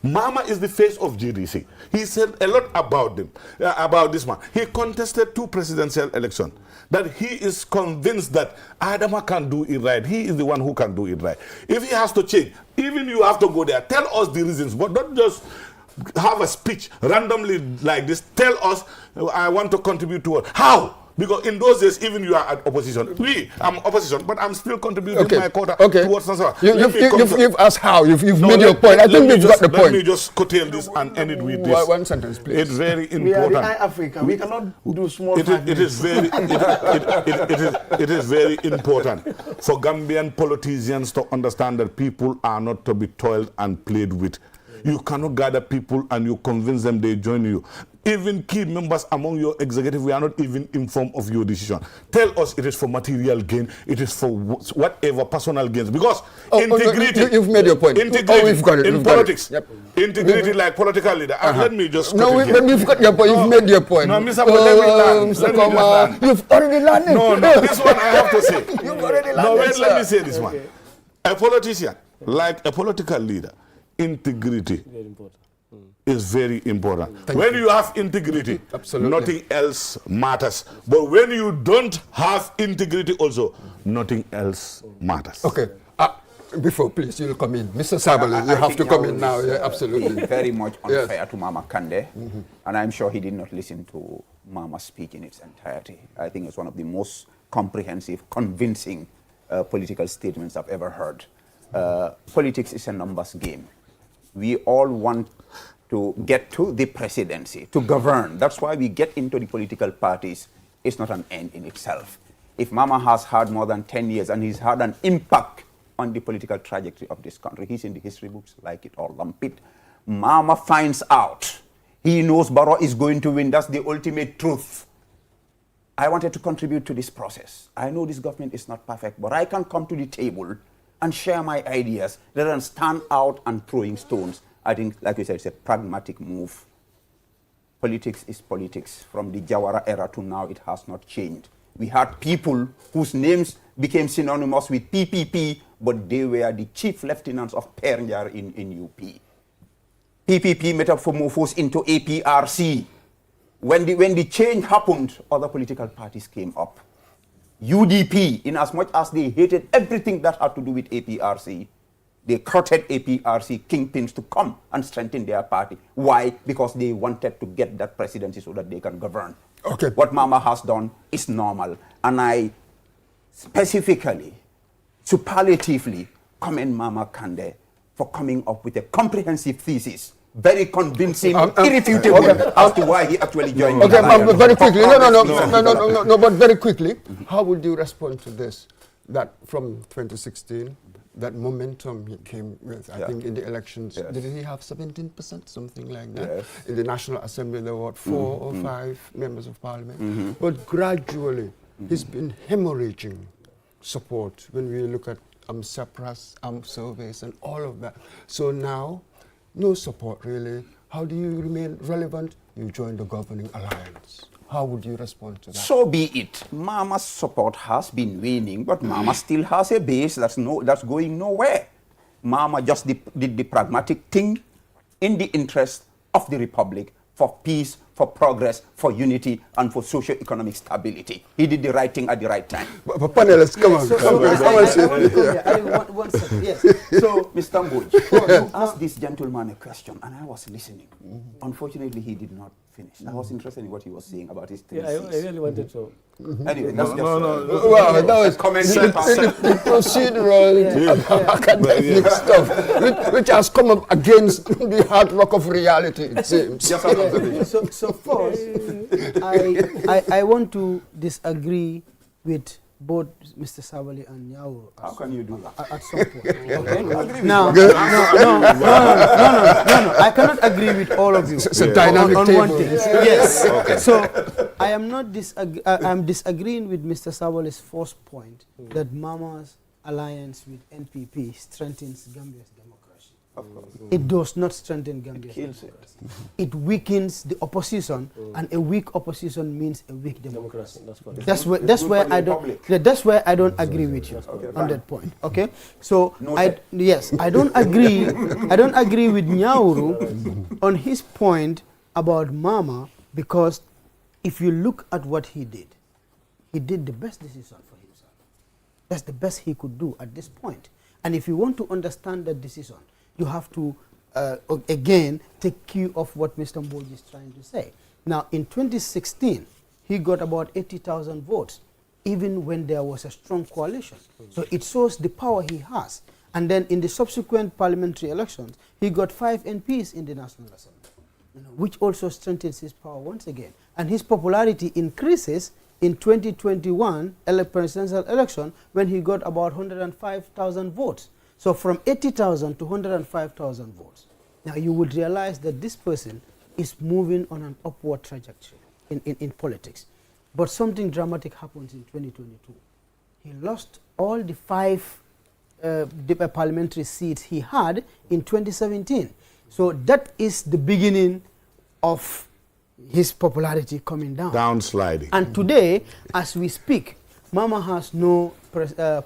Mama is the face of GDC. He said a lot about them, about this man. He contested 2 presidential elections. That he is convinced that Adama can do it right. He is the one who can do it right. If he has to change, even you have to go there. Tell us the reasons, but don't just have a speech randomly like this. Tell us, I want to contribute to it. How? Because in those days, even you are at opposition. I'm opposition, but I'm still contributing my quota towards Nasara. You've asked how. You've made your point. I think we've got the point. Let me just curtail this and end it with this. One sentence, please. It's very important. We are the Africa. We cannot do small. It is very important for Gambian politicians to understand that people are not to be toiled and played with. You cannot gather people and you convince them they join you. Even key members among your executive, we are not even informed of your decision. Tell us it is for material gain, it is for whatever personal gains. Because integrity... You've made your point. Integrity we've got it. in politics. Yep. Integrity like political leader. Let me just... No, we've got your point. You've made your point. No, Mr. Mr. Koma, you've already learned it. No, this one I have to say. You've already learned no, it, wait, sir. let me say this one. A politician, like a political leader, integrity is very important. When you have integrity, nothing else matters. But when you don't have integrity also, nothing else matters. Okay. Before, please, you'll come in. Mr. Sabali, you have to come in now. Yeah, absolutely. Very much unfair to Mama Kande. And I'm sure he did not listen to Mama's speech in its entirety. I think it's one of the most comprehensive, convincing political statements I've ever heard. Politics is a numbers game. We all want to get to the presidency, to govern. That's why we get into the political parties. It's not an end in itself. If Mama has had more than 10 years and he's had an impact on the political trajectory of this country, he's in the history books, like it or lump it. Mama finds out. He knows Barrow is going to win. That's the ultimate truth. I wanted to contribute to this process. I know this government is not perfect, but I can come to the table and share my ideas rather than stand out and throwing stones. I think, like you said, it's a pragmatic move. Politics is politics. From the Jawara era to now, it has not changed. We had people whose names became synonymous with PPP, but they were the chief lieutenants of Pernjar in UP. PPP metamorphosed into APRC. When the change happened, other political parties came up. UDP, in as much as they hated everything that had to do with APRC, they courted APRC kingpins to come and strengthen their party. Why? Because they wanted to get that presidency so that they can govern. Okay. What Mama has done is normal. And I specifically, superlatively, commend Mama Kande for coming up with a comprehensive thesis, very convincing, irrefutable, as to why he actually joined the alliance. But very quickly, no, but very quickly, how would you respond to this? That from 2016, that momentum he came with, I think in the elections, did he have 17%, something like that? Yes. In the National Assembly, there were 4 or 5 members of parliament. But gradually, he's been hemorrhaging support when we look at SEPRAS, surveys, and all of that. So now, no support really. How do you remain relevant? You join the governing alliance. How would you respond to that? So be it. Mama's support has been waning, but Mama still has a base that's going nowhere. Mama just did the pragmatic thing in the interest of the Republic, for peace, for progress, for unity, and for socio-economic stability. He did the right thing at the right time. But panelists, come on. One second, yes. So, Mr. Mboj, you asked this gentleman a question, and I was listening. Unfortunately, he did not finish. I was interested in what he was saying about his thesis. Yeah, I really wanted to. Anyway, that's just Well, that was the procedural academic stuff, which has come up against the hard rock of reality, it seems. Just an observation. So first, I want to disagree with both Mr. Savali and Nyao. How can you do that? At some point. Okay? No, I cannot agree with all of you. It's a dynamic on table. one thing. Yes. Okay. So I am not I'm disagreeing with Mr. Savali's first point that Mama's alliance with NPP strengthens Gambia's democracy. Of course. It does not strengthen Gambia's Kills it. democracy. It weakens the opposition, and a weak opposition means a weak democracy. That's where I don't agree with you on that point. Okay, so I don't agree. I don't agree with Nyauru on his point about Mama, because if you look at what he did the best decision for himself. That's the best he could do at this point. And if you want to understand that decision, you have to, again, take cue of what Mr. Mboj is trying to say. Now, in 2016, he got about 80,000 votes, even when there was a strong coalition. So it shows the power he has. And then in the subsequent parliamentary elections, he got 5 MPs in the National Assembly, which also strengthens his power once again. And his popularity increases in 2021 presidential election, when he got about 105,000 votes. So from 80,000 to 105,000 votes. Now you would realize that this person is moving on an upward trajectory in politics. But something dramatic happens in 2022. He lost all the 5 parliamentary seats he had in 2017. So that is the beginning of his popularity coming down. Downsliding. And today, as we speak, Mama has no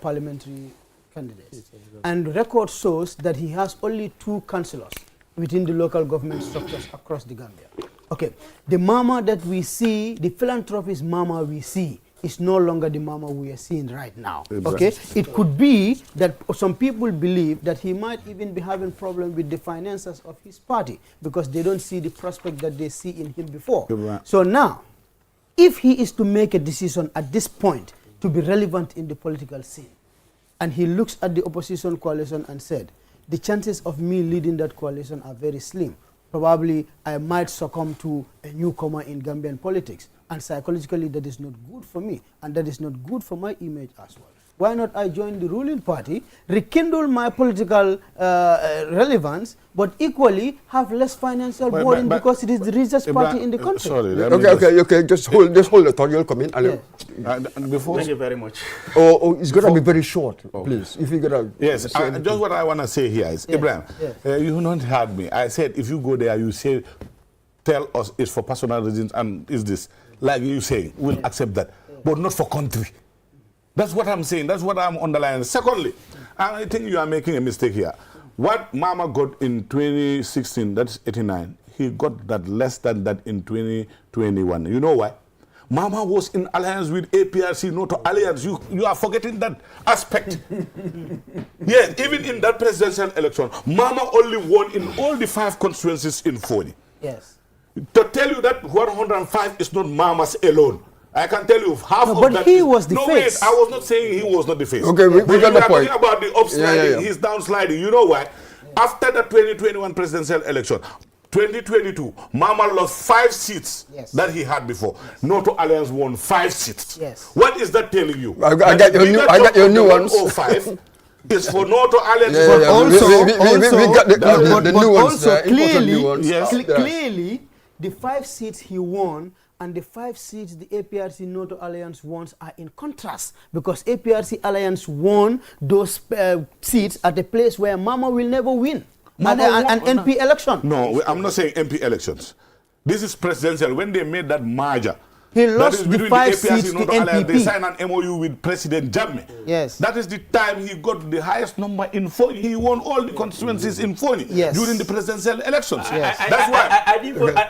parliamentary candidates. And record shows that he has only 2 councillors within the local government structures across the Gambia. Okay, the Mama that we see, the philanthropist Mama we see, is no longer the Mama we are seeing right now. Okay, it could be that some people believe that he might even be having problem with the finances of his party, because they don't see the prospect that they see in him before. So now, if he is to make a decision at this point to be relevant in the political scene, and he looks at the opposition coalition and said, the chances of me leading that coalition are very slim. Probably I might succumb to a newcomer in Gambian politics. And psychologically, that is not good for me. And that is not good for my image as well. Why not I join the ruling party, rekindle my political relevance, but equally have less financial burden, because it is the richest party in the country. Sorry, Okay. Just hold the thought. You'll come in. Thank you very much. It's going to be very short, please. If you gotta. Yes, just what I want to say here is, Ibrahim, you don't heard me. I said if you go there, you say, tell us it's for personal reasons and is this. Like you say, we'll accept that. but not for country. That's what I'm saying. That's what I'm underlining. Secondly, I think you are making a mistake here. What Mama got in 2016, that's 89, he got that less than that in 2021. You know why? Mama was in alliance with APRC, not alliance. You are forgetting that aspect. Yes, even in that presidential election, Mama only won in all the 5 constituencies in Foni. Yes. To tell you that 105 is not Mama's alone. I can tell you half of but that. he was the no, face. wait, I was not saying he was not the face. Okay, we got the point. Talking about the upsliding, Yeah. he's downsliding. You know why? After the 2021 presidential election, 2022, Mama lost 5 seats that he had before. Noto Alliance won 5 seats. Yes. What is that telling you? I got your new ones. 105 is for Noto Alliance. Yeah, yeah. Also, we got the new ones also there, important clearly, new ones. Yes. clearly, the 5 seats he won and the 5 seats the APRC NATO Alliance wants are in contrast, because APRC Alliance won those seats at a place where Mama will never win. An MP election. No, I'm not saying MP elections. This is presidential. When they made that merger, He that lost is the between 5 APRC seats to and Noto Alliance. They NPP. signed an MOU with President Jammeh. Yes. That is the time he got the highest number in Foni. He won all the constituencies in Foni Yes. during the presidential elections. Yes. That's why. I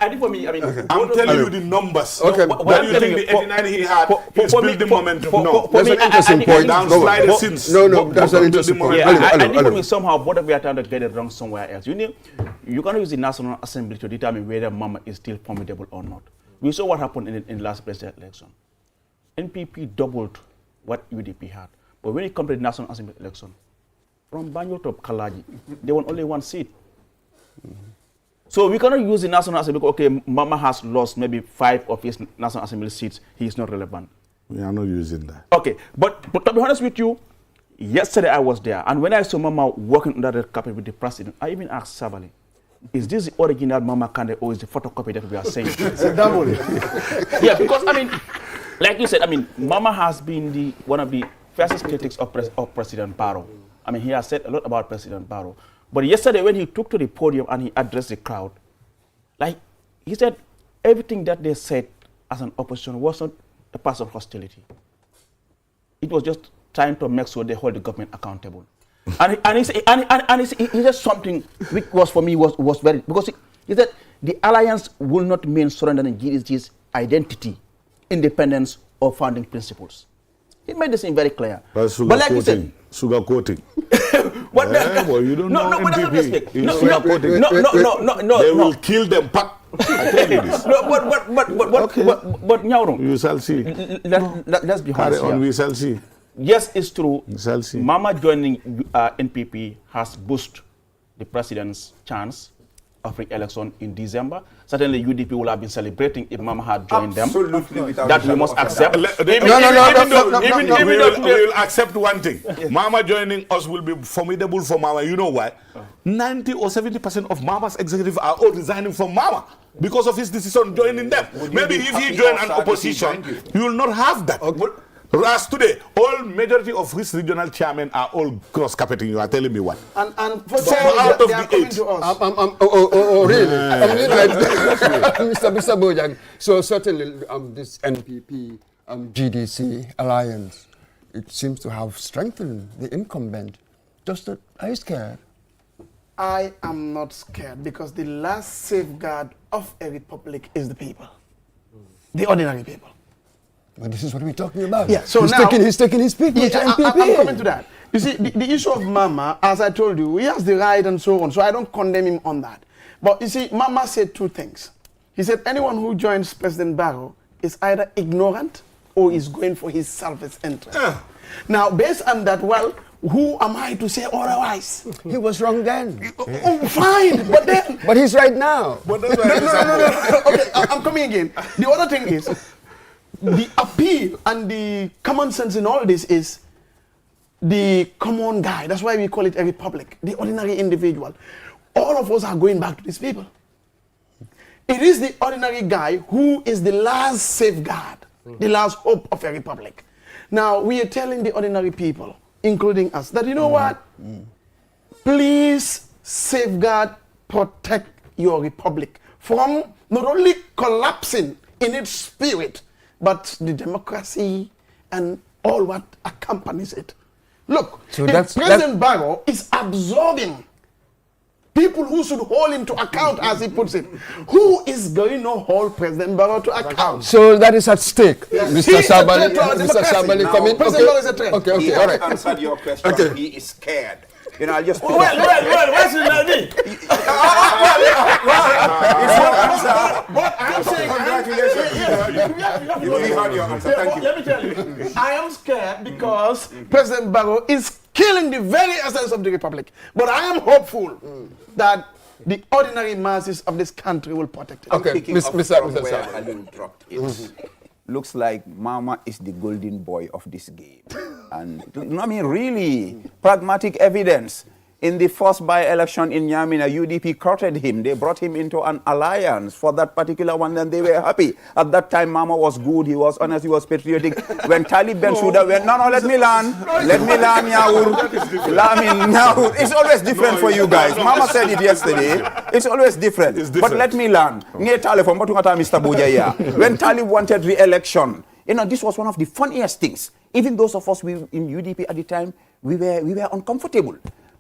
think for me, I mean, I'm telling you the numbers. Okay. What do you think the 89 he had is build the momentum? No. That's an interesting point. Downslide since. No, that's an interesting point. Yeah, I think for Hello. me somehow both of you are trying to get it wrong somewhere else. You know, you cannot use the National Assembly to determine whether Mama is still formidable or not. We saw what happened in the last presidential election. NPP doubled what UDP had. But when it comes to the National Assembly election, from Banjul to Kalaji, they won only 1 seat. So we cannot use the National Assembly because, okay, Mama has lost maybe 5 of his National Assembly seats. He is not relevant. We are not using that. Okay, but to be honest with you, yesterday I was there, and when I saw Mama working under the carpet with the president, I even asked Savali, is this the original Mama Kande or is the photocopy that we are saying? It's a double. Yeah, because I mean, like you said, I mean, Mama has been one of the fiercest critics of President Barrow. I mean, he has said a lot about President Barrow. But yesterday when he took to the podium and he addressed the crowd, like he said, everything that they said as an opposition was not a pass of hostility. It was just trying to make sure they hold the government accountable. and he said something which was for me was very, because he said the alliance will not mean surrendering GDC's identity, independence, or founding principles. He made this thing very clear. But like you said, sugar coating. what Well, you don't know but that's not NPP. mistake. No, they will kill them. I tell you this. But Nyauro, You shall see. let's be Carry honest on, here. we shall see. Yes, it's true. We shall see. Mama joining NPP has boosted the president's chance of re-election in December. Certainly, UDP will have been celebrating if Mama had joined them. Absolutely. That we must accept. We will accept one thing. Mama joining us will be formidable for Mama. You know why? 90 or 70% of Mama's executive are all resigning from Mama because of his decision joining them. Maybe if he joined an opposition, you will not have that. As today, all majority of his regional chairmen are all cross-carpeting. You are telling me what? And Four fortunately, out of they are the coming 8. to us. Really? Mr. Bojang, so certainly this NPP GDC alliance, it seems to have strengthened the incumbent. Are you scared? I am not scared, because the last safeguard of a republic is the people, the ordinary people. Well, this is what we're talking about. Yeah, so he's taking his people to NPP. I'm coming to that. You see, the issue of Mama, as I told you, he has the right and so on, so I don't condemn him on that. But you see, Mama said 2 things. He said anyone who joins President Barrow is either ignorant or is going for his selfish interest. Now, based on that, well, who am I to say otherwise? He was wrong then. Oh, fine, but then... But he's right now. No. Okay, I'm coming again. The other thing is, the appeal and the common sense in all this is the common guy. That's why we call it a republic, the ordinary individual. All of us are going back to these people. It is the ordinary guy who is the last safeguard, the last hope of a republic. Now, we are telling the ordinary people, including us, that you know what? Please safeguard, protect your republic from not only collapsing in its spirit, but the democracy and all what accompanies it. Look, So if that's- President Barrow is absorbing people who should hold him to account, as he puts it. Who is going to hold President Barrow to account? So that is at stake, He Mr. is a Sabali. threat to our Mr. democracy. Sabali, Now, come in. President Barrow is a threat. Okay, He okay, all has right. answered your question. Okay. He is scared. You know, I'll just pick Well, up. what's the idea? It's your answer. But I'm saying, Congratulations. You heard your answer. Thank you. Let me tell you. I am scared because President Barrow is killing the very essence of the republic. But I am hopeful that the ordinary masses of this country will protect it. Okay, Picking up Mr. from where Sabali. Alun dropped it. Looks like Mama is the golden boy of this game. And I mean, really, pragmatic evidence. In the first by-election in Nyamina, UDP courted him. They brought him into an alliance for that particular one, and they were happy. At that time, Mama was good, he was honest, he was patriotic. When Talib Bensouda went, no, let me learn, Nyaur. Nyaur. It's always different for you guys. Mama said it yesterday. It's always different. But let me learn. When Talib wanted re-election, you know, this was one of the funniest things. Even those of us in UDP at the time, we were uncomfortable.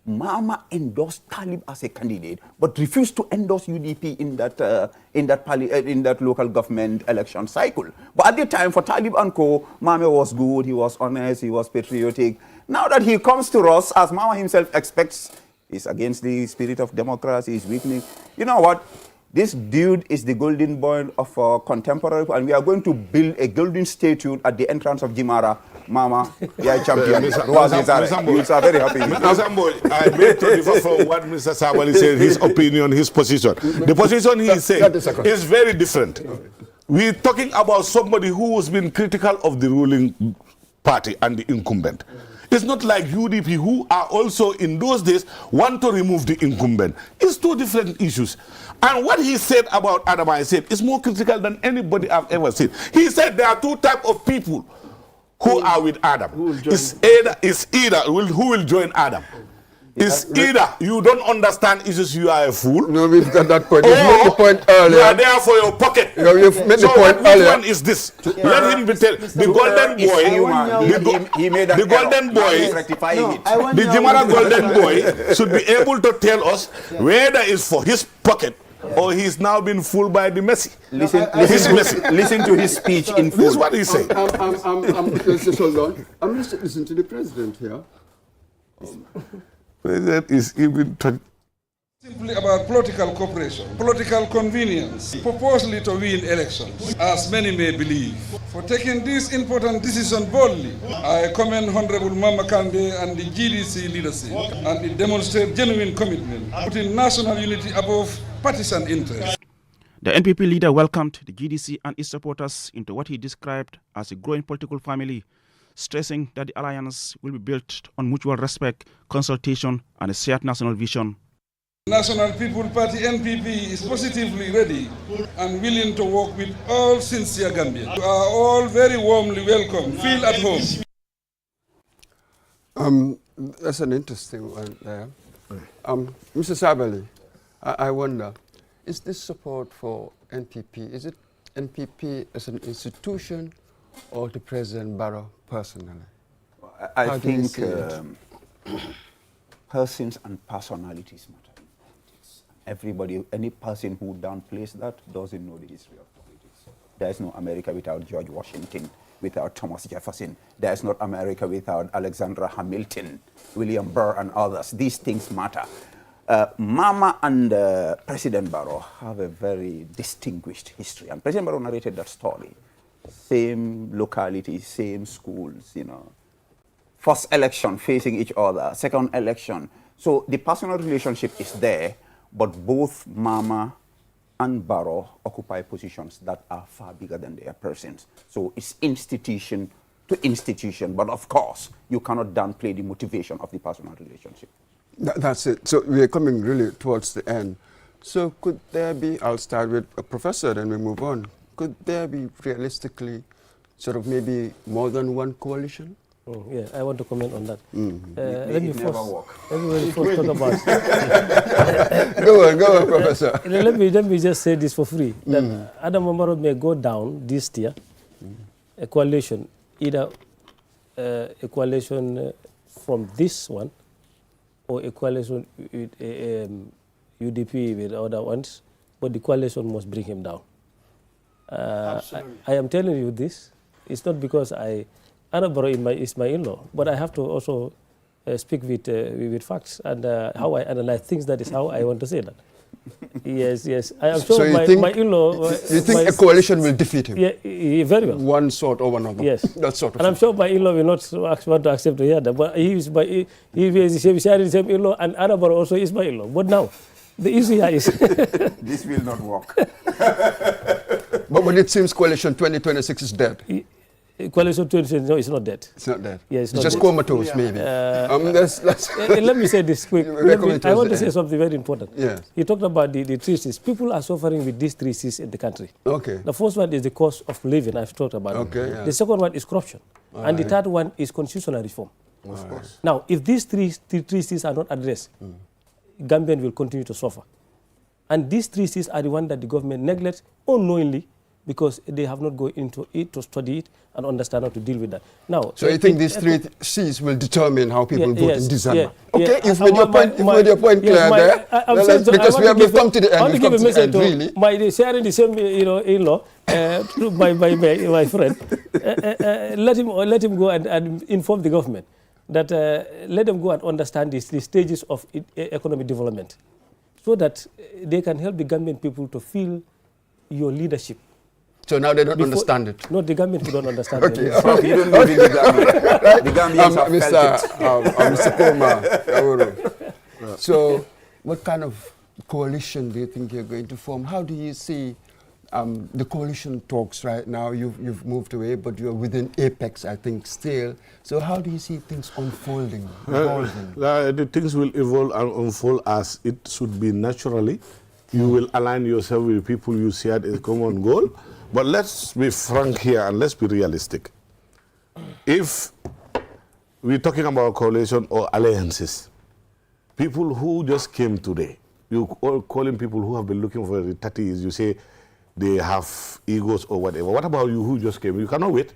Mama endorsed Talib as a candidate, but refused to endorse UDP in that local government election cycle. But at the time, for Talib and co, Mama was good, he was honest, he was patriotic. Now that he comes to us, as Mama himself expects, he's against the spirit of democracy, he's weakening. You know what? This dude is the golden boy of contemporary, and we are going to build a golden statue at the entrance of Jimara. Mama, yeah, champion. You are very happy. Mr. Sambo, I beg to differ from what Mr. Sabali said, his opinion, his position. The position he said is very different. We're talking about somebody who has been critical of the ruling party and the incumbent. It's not like UDP, who are also in those days want to remove the incumbent. It's two different issues. And what he said about Adam, I said, is more critical than anybody I've ever seen. He said there are two types of people who are with Adam. It's either who will join Adam. It's either you don't understand issues, you are a fool. No, we've got that point. Or You've made the point you are earlier. there for your pocket. You know, you've made the So point which earlier. one is this? Let him be tell. The golden boy, He made an the golden error. Now he's boy, rectifying it. the Jimara golden boy should be able to tell us whether it's for his pocket or he's now been fooled by the Messi. Listen to his speech in This is full. what he's saying. Just hold on. I'm listening to the president here. President is even Simply about political cooperation, political convenience, purposely to win elections, as many may believe. For taking this important decision boldly, I commend Honorable Mama Kande and the GDC leadership, and it demonstrates genuine commitment, putting national unity above partisan interest. The NPP leader welcomed the GDC and its supporters into what he described as a growing political family, stressing that the alliance will be built on mutual respect, consultation, and a shared national vision. National People Party NPP is positively ready and willing to work with all sincere Gambians. You are all very warmly welcome. Feel at home. That's an interesting one there. Mr. Sabali, I wonder, is this support for NPP, is it NPP as an institution or to President Barrow personally? I How do you think see it? persons and personalities matter. Everybody, any person who downplays that doesn't know the history of politics. There is no America without George Washington, without Thomas Jefferson. There is not America without Alexander Hamilton, William Burr, and others. These things matter. Mama and President Barrow have a very distinguished history, and President Barrow narrated that story. Same locality, same schools, you know. First election facing each other, second election. So the personal relationship is there, but both Mama and Barrow occupy positions that are far bigger than their persons. So it's institution to institution, but of course, you cannot downplay the motivation of the personal relationship. That's it. So we're coming really towards the end. So could there be, I'll start with a professor, then we move on. Could there be realistically sort of maybe more than one coalition? Yeah, I want to comment on that. Let me first talk about. Go on, Professor. Let me just say this for free. That Adam Barrow may go down this year, a coalition, either a coalition from this one or a coalition with UDP with other ones, but the coalition must bring him down. I am telling you this. It's not because Anna Barrow is my in-law, but I have to also speak with facts and how I analyze things. That is how I want to say that. Yes. I am sure so my in-law. You think a coalition will defeat him? Yeah, very well. One sort or another. Yes. That sort of and I'm sure my in-law will not want to accept to hear that. But he is sharing the same in-law, and Anna Barrow also is my in-law. But now, the issue here is This will not work. But it seems coalition 2026 is dead. Coalition 2026, no, it's not dead. It's not dead. Yeah, it's not just dead. comatose, maybe. Let me say this quick. I want to say something very important. Yes. He talked about the 3 Cs. People are suffering with these 3 Cs in the country. Okay. The first one is the cost of living. I've talked about Okay, it. yeah. The second one is corruption. And the third one is constitutional reform. Of course. Now, if these three Cs are not addressed, Gambian will continue to suffer. And these 3 Cs are the ones that the government neglects unknowingly because they have not gone into it to study it and understand how to deal with that. Now, So you think these 3 Cs will determine how people vote in December? Yeah, Okay, you've made your point clear there. Because we've come to the end. I want to give a message to really. my sharing the same in-law, my friend. Let him go and inform the government that let them go and understand the stages of economic development, so that they can help the Gambian people to feel your leadership. So now they don't understand it. No, the Gambian people don't understand it. You don't live in the Gambia. The Gambians have felt it. Mr. Koma, so what kind of coalition do you think you're going to form? How do you see the coalition talks right now? You've moved away, but you're within Apex, I think, still. So how do you see things unfolding, evolving? The things will evolve and unfold as it should be naturally. You will align yourself with people you share a common goal. But let's be frank here and let's be realistic. If we're talking about coalition or alliances, people who just came today, you calling people who have been looking for the 30 years, you say they have egos or whatever. What about you who just came? You cannot wait.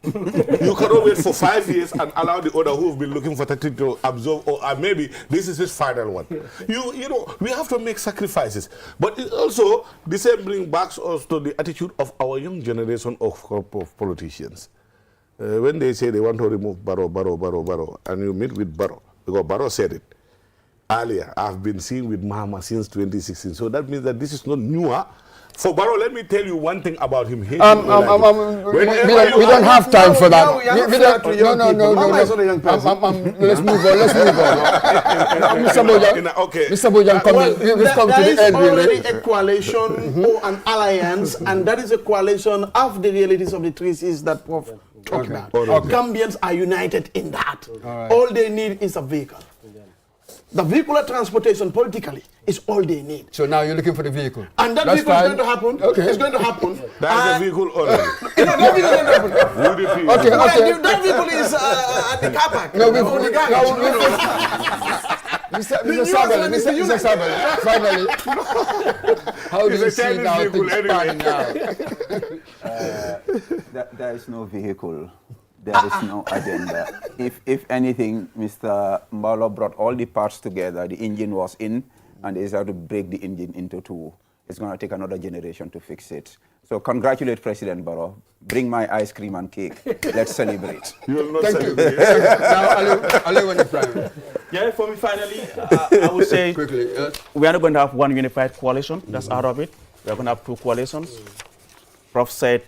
You cannot wait for 5 years and allow the other who have been looking for 30 to absorb, or maybe this is his final one. You know, we have to make sacrifices. But it also, the same brings back us to the attitude of our young generation of politicians. When they say they want to remove Barrow, and you meet with Barrow, because Barrow said it earlier, I've been seen with Mahama since 2016. So that means that this is not newer. For Barrow, let me tell you one thing about him. We don't have time for that. Let's move on. Mr. Bojan, we've come to the end. There is already a coalition or an alliance, and that is a coalition of the realities of the 3 Cs that Prof talked about. Gambians are united in that. All they need is a vehicle. The vehicular transportation politically is all they need. So now you're looking for the vehicle. And that vehicle is going to happen. Okay. It's going to happen. That is a vehicle already. That vehicle is going to happen. Okay. That vehicle is at the car park. Mr. Sabali, finally, how do you see now things panning out? There is no vehicle. There is no agenda. If anything, Mr. Mbalo brought all the parts together. The engine was in, and they decided to break the engine into 2. It's going to take another generation to fix it. So congratulate President Barrow. Bring my ice cream and cake. Let's celebrate. You will not Thank celebrate. you. Now, Ali, when you prime. Yeah, for me, finally, I would say Quickly, we are not going to have one unified coalition. That's out of it. We are going to have 2 coalitions. Prof said,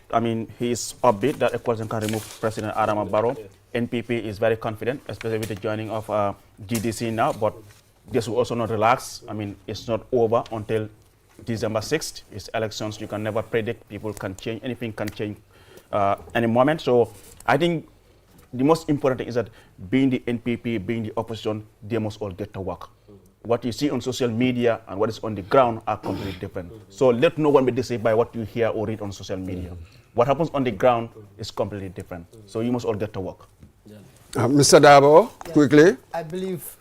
he is upbeat that a coalition can remove President Adama Barrow. NPP is very confident, especially with the joining of GDC now, but this will also not relax. It's not over until December 6th. It's elections. You can never predict. People can change. Anything can change any moment. So I think the most important thing is that being the NPP, being the opposition, they must all get to work. What you see on social media and what is on the ground are completely different. So let no one be deceived by what you hear or read on social media. What happens on the ground is completely different. So you must all get to work. Mr. Dabo, quickly. I believe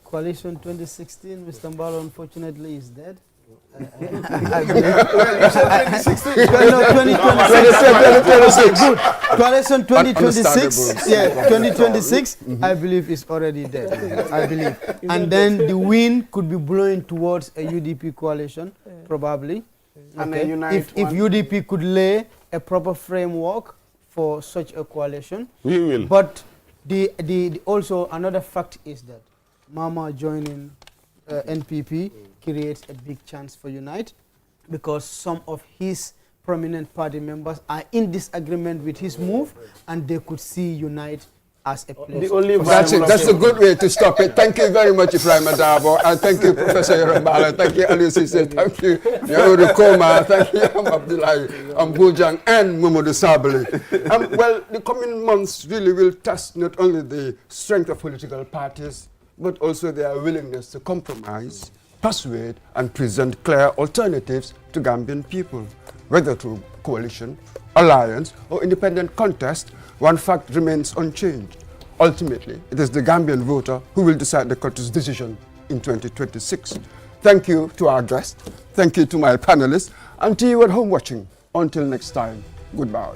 Coalition 2016, Mr. Mbalo, unfortunately, is dead. I believe. No, 2026. Good. Coalition 2026. Yeah, 2026. I believe is already there. I believe, and then the wind could be blowing towards a UDP coalition, probably. And Okay. a unite If one. UDP could lay a proper framework for such a coalition. We will. But the also another fact is that Mama joining NPP creates a big chance for Unite, because some of his prominent party members are in disagreement with his move, and they could see Unite as a place. The only That's it. viable That's a option. good way to stop it. Thank you very much, Ibrahim Adabo. And thank you, Professor Yorobala. Thank you, Ali Sise. Thank you, Yaoru Koma. Thank you, Abdullahi, Bojang, and Mamadou Sabali. Well, the coming months really will test not only the strength of political parties, but also their willingness to compromise, persuade, and present clear alternatives to Gambian people. Whether through coalition, alliance, or independent contest, one fact remains unchanged. Ultimately, it is the Gambian voter who will decide the country's decision in 2026. Thank you to our guests, thank you to my panelists, and to you at home watching. Until next time, goodbye.